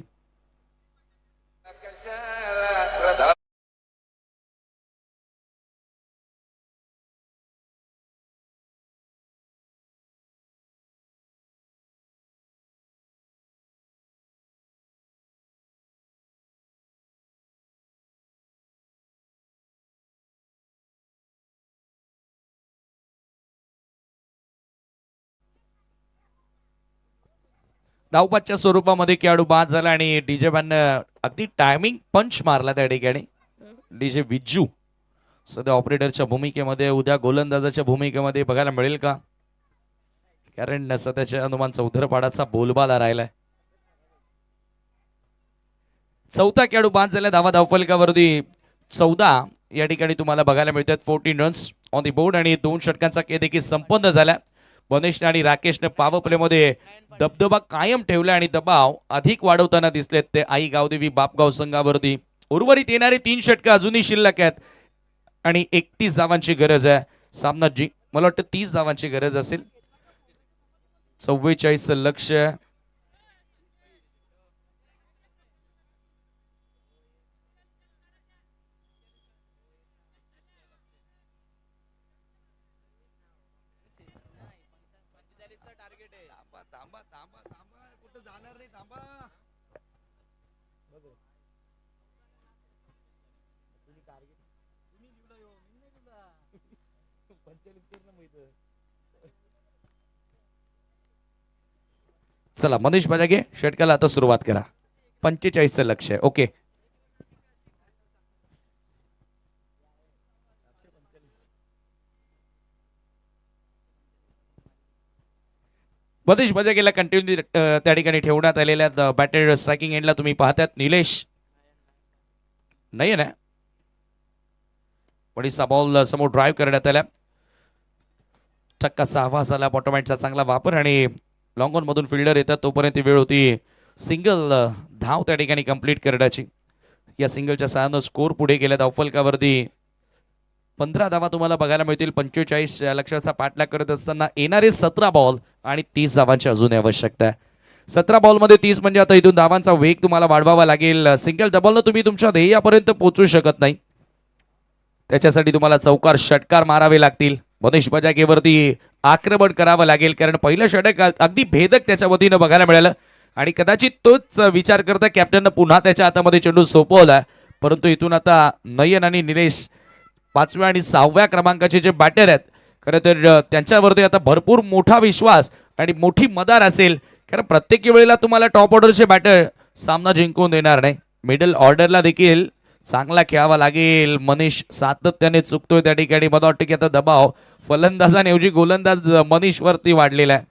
धावपाच्या स्वरूपामध्ये खेळाडू बाद झाला, आणि डीजे बॅननं अगदी टायमिंग पंच मारला त्या ठिकाणी. डीजे विज्जू सध्या ऑपरेटरच्या भूमिकेमध्ये, उद्या गोलंदाजाच्या भूमिकेमध्ये बघायला मिळेल का, कारण सध्याच्या हनुमान चौधरपाडाचा बोलबाला राहिलाय. चौथा खेळाडू बाद झाला. धावा धावफलकावरती 14 या ठिकाणी तुम्हाला बघायला मिळतात. 14 रन्स ऑन दी बोर्ड, आणि 2 षटकांचा खेळ देखील संपन्न झाला. बनेशने आणि राकेशने पॉवर प्लेमध्ये दबदबा कायम ठेवला, आणि दबाव अधिक वाढवताना दिसलेत ते आई गावदेवी बापगाव संघावरती. उर्वरित येणारे 3 षटकं अजूनही शिल्लक आहेत, आणि 31 धावांची गरज आहे. सामना मला वाटतं 30 धावांची गरज असेल. 44 लक्ष. चला मनीष बजागे षटकाला आता सुरुवात करा. 45चं लक्ष आहे. ओके, मनीष बजागेला कंटिन्यू त्या ठिकाणी ठेवण्यात आलेल्या बॅटर स्ट्रायकिंग एंडला तुम्ही पाहतात निलेश नाही ना पडीचा बॉल समोर ड्राईव्ह करण्यात आला. चक्का 6 झाला. बॉटमॅटचा चांगला वापर आणि लॉंग ऑन मधून फिल्डर येतात तोपर्यंत वेळ होती सिंगल धाव त्या ठिकाणी कंप्लीट करण्याची. या सिंगलच्या सहाय्यानं स्कोर पुढे गेल्या धावफलकावरती 15 धावा तुम्हाला बघायला मिळतील. 45 या लक्ष्याचा पाठलाग करत असताना येणारे 17 बॉल आणि 30 धावांची अजून आवश्यकता आहे. 17 बॉलमध्ये 30 म्हणजे आता इथून धावांचा वेग तुम्हाला वाढवावा लागेल. सिंगल डबलनं तुम्ही तुमच्या ध्येयापर्यंत पोहोचू शकत नाही. त्याच्यासाठी तुम्हाला चौकार षटकार मारावे लागतील. मनीष बजागेवरती आक्रमण करावं लागेल कारण पहिलं षटक अगदी भेदक त्याच्या वतीनं बघायला मिळालं आणि कदाचित तोच विचार करता कॅप्टननं पुन्हा त्याच्या हातामध्ये चेंडू सोपवला. परंतु इथून आता नयन आणि निलेश 5व्या आणि 6व्या क्रमांकाचे जे बॅटर आहेत खरं तर त्यांच्यावरती आता भरपूर मोठा विश्वास आणि मोठी मदार असेल कारण प्रत्येक वेळेला तुम्हाला टॉप ऑर्डरचे बॅटर सामना जिंकून देणार नाही. मिडल ऑर्डरला देखील चांगला खेळावा लागेल. मनीष सातत्याने चुकतोय त्या ठिकाणी. मला वाटतं की आता दबाव फलंदाजांऐवजी गोलंदाज मनीषवरती वाढलेला आहे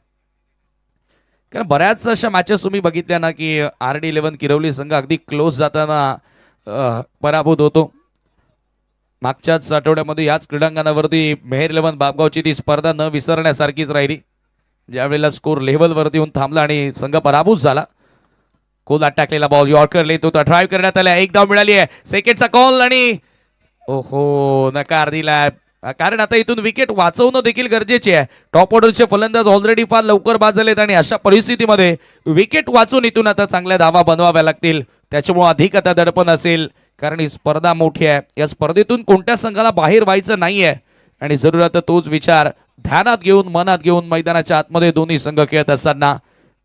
कारण बऱ्याच अशा मॅचेस तुम्ही बघितल्या ना की RD11 किरवली संघ अगदी क्लोज जाताना पराभूत होतो. मागच्याच आठवड्यामध्ये याच क्रीडांगणावरती मेहर 11 बापगावची ती स्पर्धा न विसरण्यासारखीच राहिली ज्यावेळेला स्कोर लेव्हलवरती येऊन थांबला आणि संघ पराभूत झाला. कोलात टाकलेला बॉल यॉर्कर लेतो ड्राईव्ह करण्यात आला. एक धाव मिळाली आहे. सेकंडचा कॉल आणि ओहो नकार दिलाय कारण आता इथून विकेट वाचवणं देखील गरजेचे आहे. टॉप ऑर्डरचे फलंदाज ऑलरेडी फार लवकर बाद झालेत आणि अशा परिस्थितीमध्ये विकेट वाचून इथून आता चांगल्या धावा बनवाव्या लागतील. त्याच्यामुळे अधिक आता दडपण असेल कारण ही स्पर्धा मोठी आहे. या स्पर्धेतून कोणत्या संघाला बाहेर व्हायचं नाहीये आणि जरूर आता तोच विचार ध्यानात घेऊन मनात घेऊन मैदानाच्या आतमध्ये दोन्ही संघ खेळत असताना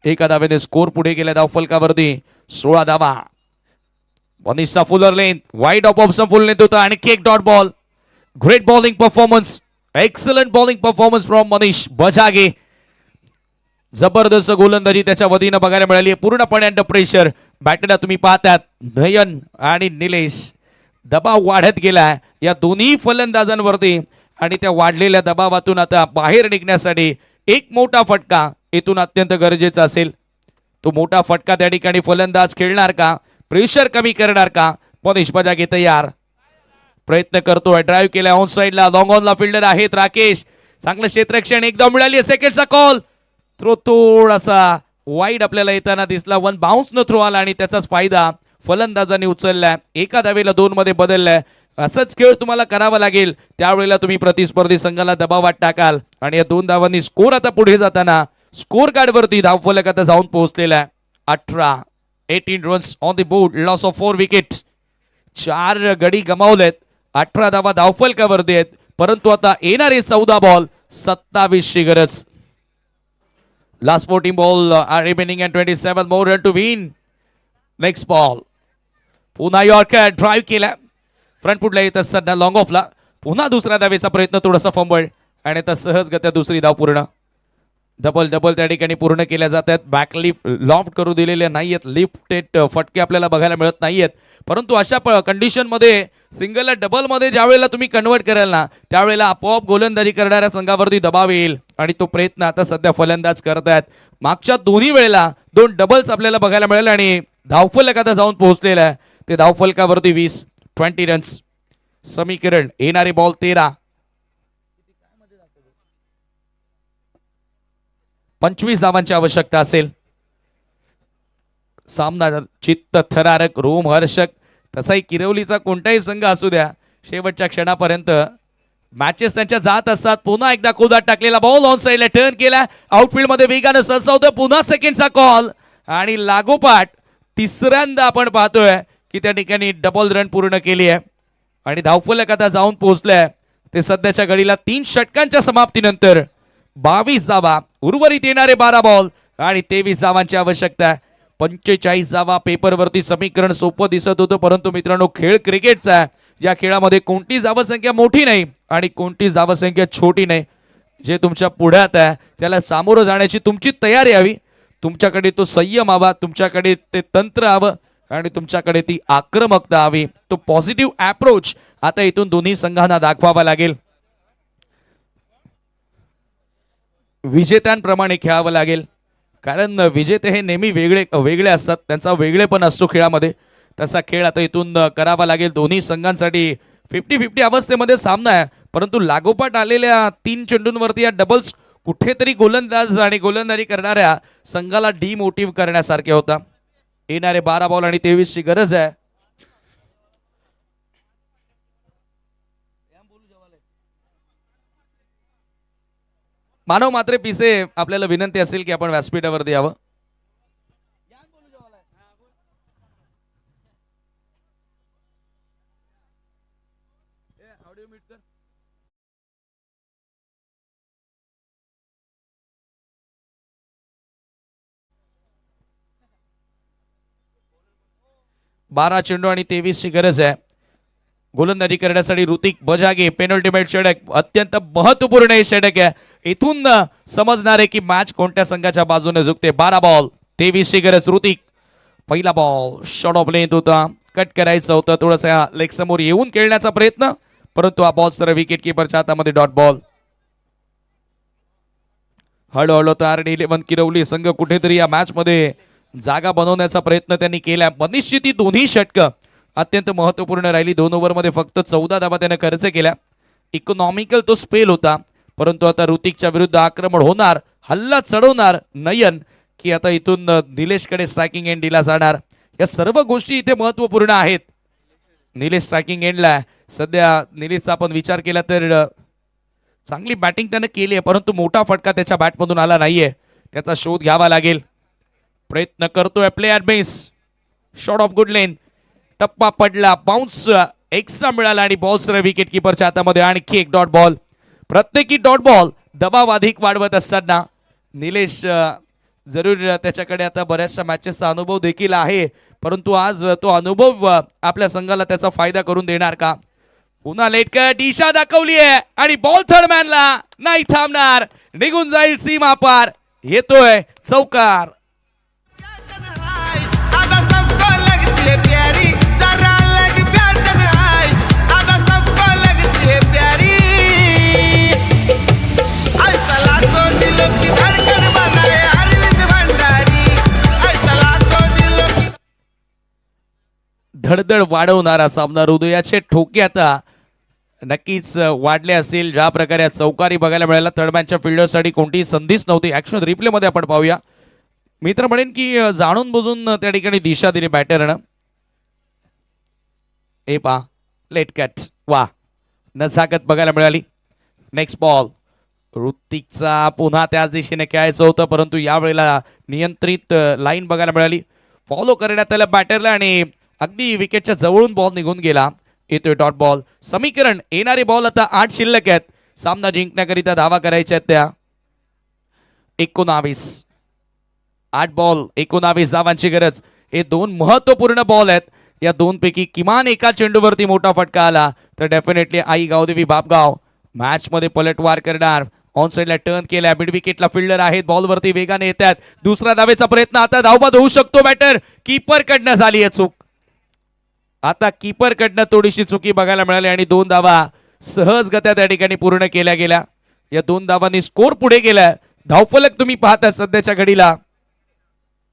एका धावेने स्कोर पुढे गेल्या धावफलकावरती 16 धावा. मनीषचा fuller length wide off option full length होता आणि एक dot ball. Great bowling performance. Excellent bowling performance from Manish Bajage. जबरदस्त गोलंदाजी त्याच्या वतीनं बघायला मिळाली आहे. पूर्णपणे अंडर प्रेशर. बॅटरला तुम्ही पाहतात नयन आणि निलेश. दबाव वाढत गेला या दोन्ही फलंदाजांवरती आणि त्या वाढलेल्या दबावातून आता बाहेर निघण्यासाठी एक मोठा फटका इथून अत्यंत गरजेचा असेल. तो मोठा फटका त्या ठिकाणी फलंदाज खेळणार का? प्रेशर कमी करणार का? मनीष बजागे तयार. प्रयत्न करतोय. ड्राईव्ह केला ऑन साइडला. लॉंग ऑनला फिल्डर आहेत राकेश. चांगलं क्षेत्ररक्षण. एकदा मिळाली. सेकंडचा कॉल. थ्रो थोडासा वाईड आपल्याला येताना दिसला. 1 बाउन्स न थ्रो आला आणि त्याचाच फायदा फलंदाजांनी उचललाय. एका धावेला 2 मध्ये बदललाय. असंच खेळ तुम्हाला करावा लागेल. त्यावेळेला तुम्ही प्रतिस्पर्धी संघाला दबावात टाकाल आणि या 2 धावांनी स्कोर आता पुढे जाताना स्कोर कार्ड वरती धावफलक आता जाऊन पोहोचलेला आहे. 18 runs on the board. Loss of 4 wicket. 4 गडी गमावलेत. 18 धावा धावफलकावरती आहेत परंतु आता येणारे 14 बॉल 27ची गरज. Last 14 ball are remaining and 27 more run to win. Next ball. पुन्हा यॉर्कर ड्राईव्ह केला. फ्रंट फुटला येत असताना लॉंग ऑफला पुन्हा दुसऱ्या धावेचा प्रयत्न. थोडासा फंबल आणि आता सहजगत्या दुसरी धाव पूर्ण. डबल त्या ठिकाणी पूर्ण केल्या जातात. बॅक लिफ्ट लॉफ्ट करू दिलेले नाहीयेत. लिफ्टेड फटके आपल्याला बघायला मिळत नाहीयेत परंतु अशा कंडिशन मध्ये सिंगलला डबल मध्ये ज्या वेळेला तुम्ही कन्वर्ट कराल ना त्यावेळेला आपोआप गोलंदाजी करणाऱ्या संघावरती दबाव येईल आणि तो प्रयत्न आता सध्या फलंदाज करतायत. मागच्या दोन्ही वेळेला 2 डबल्स आपल्याला बघायला मिळाले आणि धावफलक आता जाऊन पोहोचलेलं आहे. ते धावफलकावरती 20 रन्स. समीकरण येणारे बॉल 13. 25 धावांची आवश्यकता असेल. सामना चित्त थरारक रोमहर्षक तसाही किरवलीचा कोणताही संघ असू द्या शेवटच्या क्षणापर्यंत मॅचेस त्यांच्या जात असतात. पुन्हा एकदा कोदात टाकलेला बॉल ऑन साइडला टर्न केला. आउटफील्ड मध्ये वेगानं सरसावतोय. पुन्हा सेकंडचा कॉल आणि लागोपाठ तिसऱ्यांदा आपण पाहतोय की त्या ठिकाणी डबल रन पूर्ण केली आहे आणि धावफलक आता जाऊन पोहोचलंय. ते सध्याच्या घडीला 3 षटकांच्या समाप्तीनंतर 22 धावा. उर्वरित येणारे 12 बॉल आणि 23 धावांची आवश्यकता. 45 धावा पेपरवरती समीकरण सोपं दिसत होतं परंतु मित्रांनो खेळ क्रिकेटचा या खेळामध्ये कोणतीच धावसंख्या मोठी नाही आणि कोणतीच धावसंख्या छोटी नाही. जे तुमच्या पुढ्यात आहे त्याला सामोरं जाण्याची तुमची तयारी हवी. तुमच्याकडे तो संयम हवा, तुमच्याकडे ते तंत्र हवं आणि तुमच्याकडे ती आक्रमकता हवी. तो पॉझिटिव्ह अप्रोच आता इथून दोन्ही संघांना दाखवावा लागेल. विजेत्यांप्रमाणे खेळावं लागेल, कारण विजेते हे नेहमी वेगळे असतात, त्यांचा वेगळेपण असतो खेळामध्ये. तसा खेळ आता इथून करावा लागेल. दोन्ही संघांसाठी 50-50 अवस्थेमध्ये सामना आहे, परंतु लागोपाठ आलेल्या 3 चेंडूंवरती या डबल्स कुठेतरी गोलंदाज आणि गोलंदाजी करणाऱ्या संघाला डिमोटिव्ह करण्यासारखे होता. येणारे 12 बॉल आणि 23 ची गरज आहे. मानव मात्रे पिसे, आपल्याला विनंती असेल की आपण व्यासपीठावरती यावं. बारा चेंडू आणि 23 ची गरज आहे. गोलंदाजी करण्यासाठी ऋतिक बजागे पेनल्टीमेट षटक, अत्यंत महत्वपूर्ण हे षटक आहे. इथून समजणार आहे की मॅच कोणत्या संघाच्या बाजूने झुकते. 12 बॉल 23 ची गरज. ऋतिक, पहिला बॉल शॉर्ट ऑफ लेंथ होता, कट करायचं होतं, थोडासा लेग समोर येऊन खेळण्याचा प्रयत्न, परंतु हा बॉल सर विकेट किपरच्या हातामध्ये डॉट बॉल. हळूहळू तारणी 11 किरवली संघ कुठेतरी या मॅच मध्ये जागा बनवण्याचा प्रयत्न त्यांनी केला. निश्चित दोन्ही षटकं अत्यंत महत्वपूर्ण राहिली. 2 ओव्हरमध्ये फक्त 14 धावा त्याने खर्च केल्या. इकॉनॉमिकल तो स्पेल होता, परंतु आता ऋतिकच्या विरुद्ध आक्रमण होणार, हल्ला चढवणार नयन, की आता इथून निलेशकडे स्ट्रायकिंग एंड दिला जाणार. या सर्व गोष्टी इथे महत्वपूर्ण आहेत. निलेश स्ट्रायकिंग एंडला सध्या. निलेशचा आपण विचार केला तर चांगली बॅटिंग त्याने केली आहे, परंतु मोठा फटका त्याच्या बॅटमधून आला नाहीये. त्याचा शोध घ्यावा लागेल. प्रयत्न करतोय प्लेयर बेस. शॉट ऑफ गुड लेन, टप्पा पडला, बाउन्स एक्स्ट्रा मिळाला आणि बॉल सर विकेट किपरच्या हातामध्ये. आणखी एक डॉट बॉल. प्रत्येकी डॉट बॉल दबाव अधिक वाढवत असताना निलेश जरूर त्याच्याकडे आता बऱ्याचशा मॅचेसचा अनुभव देखील आहे, परंतु आज तो अनुभव आपल्या संघाला त्याचा फायदा करून देणार का. पुन्हा लेटकर दिशा दाखवली आहे आणि बॉल थर्ड मॅनला नाही थांबणार, निघून जाईल सीमा पार. येतोय चौकार. धडधड वाढवणारा सामना. हृदयाचे ठोके आता नक्कीच वाढले असतील. ज्या प्रकारे चौकारी बघायला मिळाला, थर्डमॅनच्या फिल्डरसाठी कोणतीही संधीच नव्हती. ऍक्शन रिप्ले मध्ये आपण पाहूया. मी तर म्हणेन की जाणून बुजून त्या ठिकाणी दिशा दिली बॅटरनं. ए पा लेट कट, वा, नजाकत बघायला मिळाली. नेक्स्ट बॉल ऋतिकचा पुन्हा त्याच दिशेने खेळायचं होतं, परंतु यावेळेला नियंत्रित लाईन बघायला मिळाली. फॉलो करण्यात आलं बॅटरला आणि अगदी विकेटच्या जवळून बॉल निघून गेला. येतोय डॉट बॉल. समीकरण, येणारे बॉल आता 8 शिल्लक आहेत. सामना जिंकण्याकरिता धावा करायच्या आहेत त्या 19. 8 बॉल 19 धावांची गरज. हे 2 महत्वपूर्ण बॉल आहेत. या 2 पैकी किमान एका चेंडूवरती मोठा फटका आला तर definitely I Gavdevi Bapgaon match मध्ये पलटवार करणार. ऑन साइडला टर्न केल्या, मिड विकेटला फिल्डर आहेत, बॉलवरती वेगाने येतात. दुसरा धावेचा प्रयत्न, आता धावबाद होऊ शकतो बॅटर. कीपर कडनं झाली आहे चूक. आता कीपर कडनं थोडीशी चुकी बघायला मिळाली आणि 2 धावा सहजगत्या त्या ठिकाणी पूर्ण केल्या गेल्या. या 2 धावांनी स्कोर पुढे गेला. धावफलक तुम्ही पाहता सध्याच्या घडीला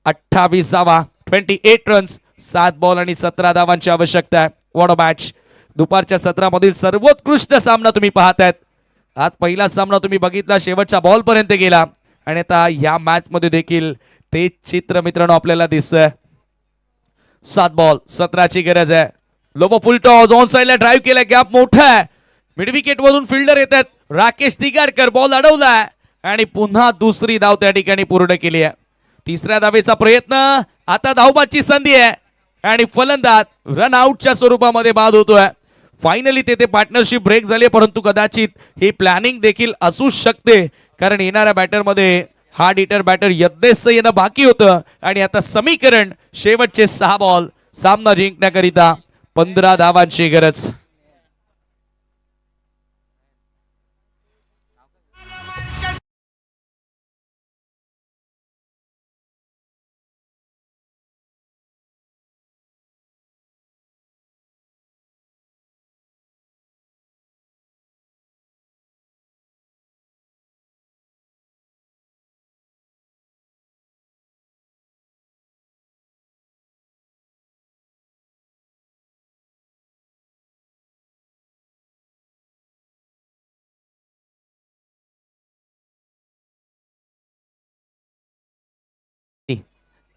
28 धावा, 28 रन्स, 7 बॉल आणि 17 धावांची आवश्यकता आहे. What a match. दुपारच्या सत्रामधील सर्वोत्कृष्ट सामना तुम्ही पाहतायत. आज पहिला सामना तुम्ही बघितला, शेवटच्या बॉल पर्यंत गेला आणि आता या मॅच मध्ये देखील तेच चित्र मित्रांनो आपल्याला दिसतंय. 7 बॉल 17ची गरज आहे. लोबो फुल टॉस, ऑन साइडला ड्राइव्ह केला, गॅप मोठा आहे. मिड विकेट मधून फिल्डर येतात. राकेश दिगाडकर बॉल अडवलाय आणि पुन्हा दुसरी धाव त्या ठिकाणी पूर्ण केली आहे. तिसऱ्या धावेचा प्रयत्न, आता धावबादची संधी आहे आणि फलंदाज रन आउटच्या स्वरूपामध्ये बाद होतोय. फायनली तेथे पार्टनरशिप ब्रेक झाली, परंतु कदाचित ही प्लॅनिंग देखील असू शकते, कारण येणाऱ्या बॅटरमध्ये हार्ड हिटर बॅटर यज्ञेशचं येणं बाकी होतं आणि आता समीकरण शेवटचे 6 बॉल. सामना जिंकण्याकरिता 15 धावांची गरज.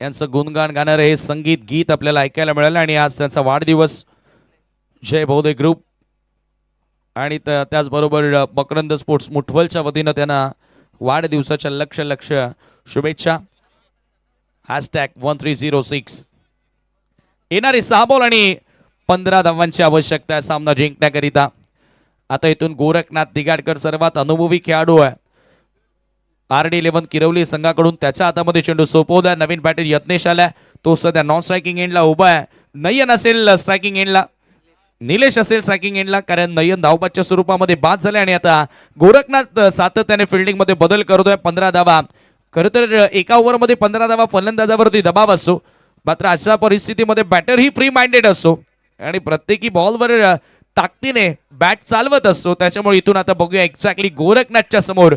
यांचं गुणगान गाणारं हे संगीत गीत आपल्याला ऐकायला मिळालं आणि आज त्यांचा वाढदिवस जय भोदे ग्रुप आणि त्याचबरोबर मकरंद स्पोर्ट्स मुठवलच्या वतीनं त्यांना वाढदिवसाच्या लक्ष शुभेच्छा. #1306 येणारे 6 बॉल आणि 15 धावांची आवश्यकता आहे सामना जिंकण्याकरिता. आता इथून गोरखनाथ दिगाडकर सर्वात अनुभवी खेळाडू आहे. RD11 किरवली संघाकडून त्याच्या हातामध्ये चेंडू सोपवलाय. नवीन बॅटर यत्नेश आलाय, तो सध्या नॉन स्ट्रायकिंग एंडला उभा आहे. नयन असेल स्ट्रायकिंग एंडला, निलेश असेल स्ट्रायकिंग एंडला, कारण नयन धावबादच्या स्वरूपामध्ये बाद झाले आणि आता गोरखनाथ सातत्याने फिल्डिंगमध्ये बदल करतोय. 15 धावा, खरं तर एका ओव्हरमध्ये 15 धावा फलंदाजावरती दबाव असतो, मात्र अशा परिस्थितीमध्ये बॅटर ही फ्री माइंडेड असतो आणि प्रत्येकी बॉलवर ताकदीने बॅट चालवत असतो. त्याच्यामुळे इथून आता बघूया एक्झॅक्टली गोरखनाथच्या समोर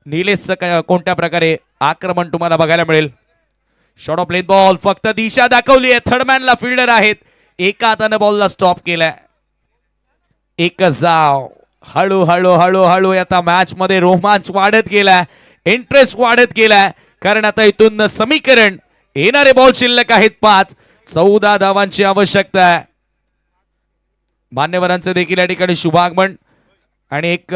निलेशचं कोणत्या प्रकारे आक्रमण तुम्हाला बघायला मिळेल. शॉर्ट ऑफ लेन बॉल, फक्त दिशा दाखवली आहे. थर्डमॅनला फिल्डर आहेत, एका हाताने बॉलला स्टॉप केलाय. एकच धाव. हळू आता मॅच मध्ये रोमांच वाढत गेलाय, इंटरेस्ट वाढत गेलाय, कारण आता इथून समीकरण येणारे बॉल शिल्लक आहेत 5. 14 धावांची आवश्यकता आहे. मान्यवरांचं देखील या ठिकाणी शुभागमन आणि एक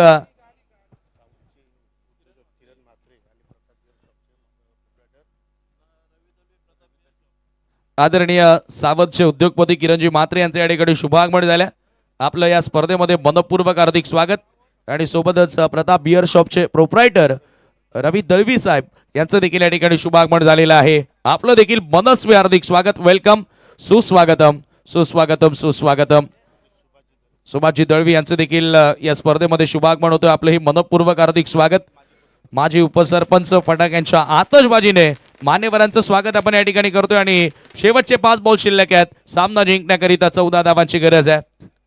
आदरणीय सावधचे उद्योगपती किरणजी म्हात्रे यांचे या ठिकाणी शुभागमन झाल्या. आपलं या स्पर्धेमध्ये मनपूर्वक हार्दिक स्वागत आणि सोबतच प्रताप बिअर शॉपचे प्रोप्रायटर रवी दळवी साहेब यांचं देखील या ठिकाणी शुभागमन झालेलं आहे. आपलं देखील मनस्वी हार्दिक स्वागत. वेलकम, सुस्वागतम सुस्वागतम सुस्वागतम. सुभाषजी दळवी यांचं देखील या स्पर्धेमध्ये शुभागमन होतं. आपलंही मनपूर्वक हार्दिक स्वागत. माजी उपसरपंच फटाक्यांच्या आतषबाजीने मान्यवरांचं स्वागत आपण या ठिकाणी करतोय आणि शेवटचे 5 बॉल शिल्लक आहेत. सामना जिंकण्याकरिता 14 धावांची गरज आहे.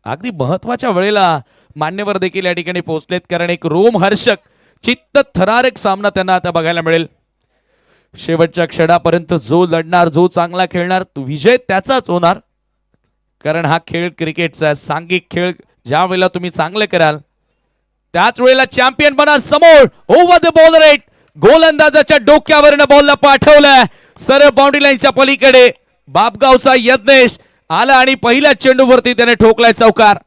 अगदी महत्वाच्या वेळेला मान्यवर देखील या ठिकाणी पोहोचलेत, कारण एक रोमहर्षक चित्त थरारक सामना त्यांना आता बघायला मिळेल. शेवटच्या क्षणापर्यंत जो लढणार, जो चांगला खेळणार, विजय त्याचाच होणार, कारण हा खेळ क्रिकेटचा आहे. सांघिक खेळ. ज्या वेळेला तुम्ही चांगले कराल त्याच वेळेला चॅम्पियन बना. समोर ओव्हर द बॉल रेट, गोलंदाजाच्या डोक्यावरनं बॉलला पाठवलाय सरळ बाउंड्री लाईनच्या पलीकडे. बापगावचा यज्ञेश आला आणि पहिल्या चेंडूवरती त्याने ठोकलाय चौकार.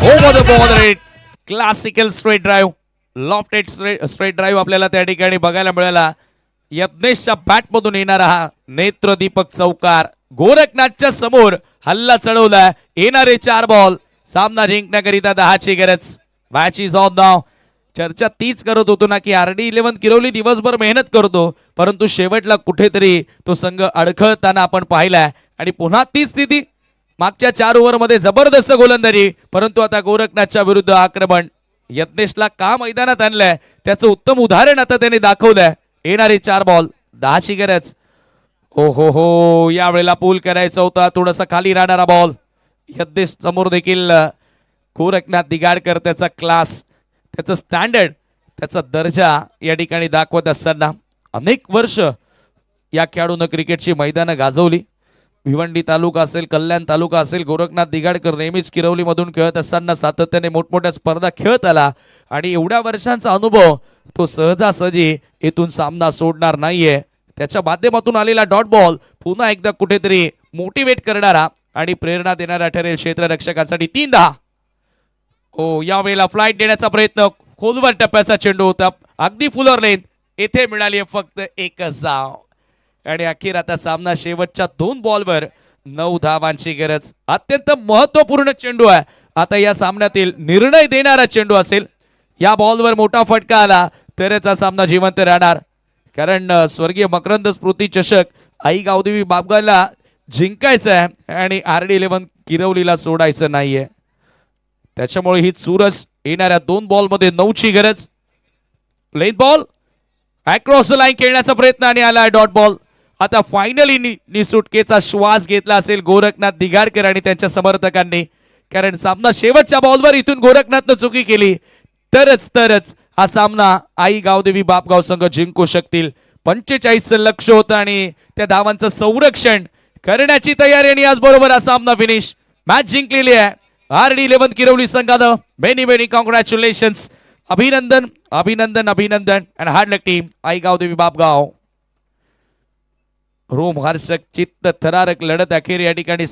Over the ball rate, classical straight drive, lofted straight drive आपल्याला त्या ठिकाणी बघायला मिळाला. यज्ञेशच्या बॅट मधून येणारा हा नेत्रदीपक चौकार. गोरखनाथच्या समोर हल्ला चढवलाय. येणारे 4 बॉल, सामना जिंकण्याकरिता 10ची गरज. मॅच इज ऑन नाव. चर्चा तीच करत होतो ना की RD11 किरवली दिवसभर मेहनत करतो, परंतु शेवटला कुठेतरी तो संघ अडखळताना आपण पाहिलाय आणि पुन्हा तीच स्थिती. मागच्या 4 ओव्हरमध्ये जबरदस्त गोलंदाजी, परंतु आता गोरखनाथच्या विरुद्ध आक्रमण. यज्ञेशला का मैदानात आणलंय त्याचं उत्तम उदाहरण आता त्याने दाखवलंय. येणारे 4 बॉल, 10ची गरज. हो यावेळेला पूल करायचा होता, थोडासा खाली राहणारा बॉल. यज्ञेश समोर देखील गोरखनाथ दिगाडकर त्याचा क्लास, त्याचं स्टँडर्ड, त्याचा दर्जा या ठिकाणी दाखवत असताना अनेक वर्ष या खेळाडूनं क्रिकेटची मैदानं गाजवली. भिवंडी तालुका असेल, कल्याण तालुका असेल, गोरखनाथ दिगाडकर नेहमीच किरवलीमधून खेळत असताना सातत्याने मोठमोठ्या स्पर्धा खेळत आला आणि एवढ्या वर्षांचा अनुभव तो सहजासहजी इथून सामना सोडणार नाहीये. त्याच्या माध्यमातून आलेला डॉट बॉल पुन्हा एकदा कुठेतरी मोटिवेट करणारा आणि प्रेरणा देणारा ठरेल क्षेत्ररक्षकांसाठी. 3 10. यावेळेला फ्लाईट देण्याचा प्रयत्न, खोलवर टप्प्याचा चेंडू होता, अगदी फुलर लेन. येथे मिळाली फक्त 1च धाव आणि अखेर आता सामना शेवटच्या 2 बॉलवर 9 धावांची गरज. अत्यंत महत्वपूर्ण चेंडू आहे. आता या सामन्यातील निर्णय देणारा चेंडू असेल. या बॉलवर मोठा फटका आला तरच हा सामना जिवंत राहणार, कारण स्वर्गीय मकरंद स्मृती चषक आई गावदेवी बापगावला जिंकायचं आहे आणि RD11 किरवलीला सोडायचं नाहीये. त्याच्यामुळे ही चुरस. येणाऱ्या 2 बॉलमध्ये 9ची गरज. लेन बॉल, अक्रॉस द लाईन खेळण्याचा प्रयत्न आणि आला डॉट बॉल. आता फायनली सुटकेचा श्वास घेतला असेल गोरखनाथ दिगाडकर आणि त्यांच्या समर्थकांनी, कारण सामना शेवटच्या बॉलवर इथून गोरखनाथनं चुकी केली तरच हा सामना आई गावदेवी बापगाव संघ जिंकू शकतील. 45चं लक्ष होतं आणि त्या धावांचं संरक्षण करण्याची तयारी आणि आज बरोबर हा सामना फिनिश. मॅच जिंकलेली आहे RD11 किरवली संघानं. Many many congratulations. अभिनंदन अभिनंदन अभिनंदन अँड हार्ड लक टीम. आईगाव देवी बापगाव. रोमहर्षक चित्त थरारक लढत अखेर या ठिकाणी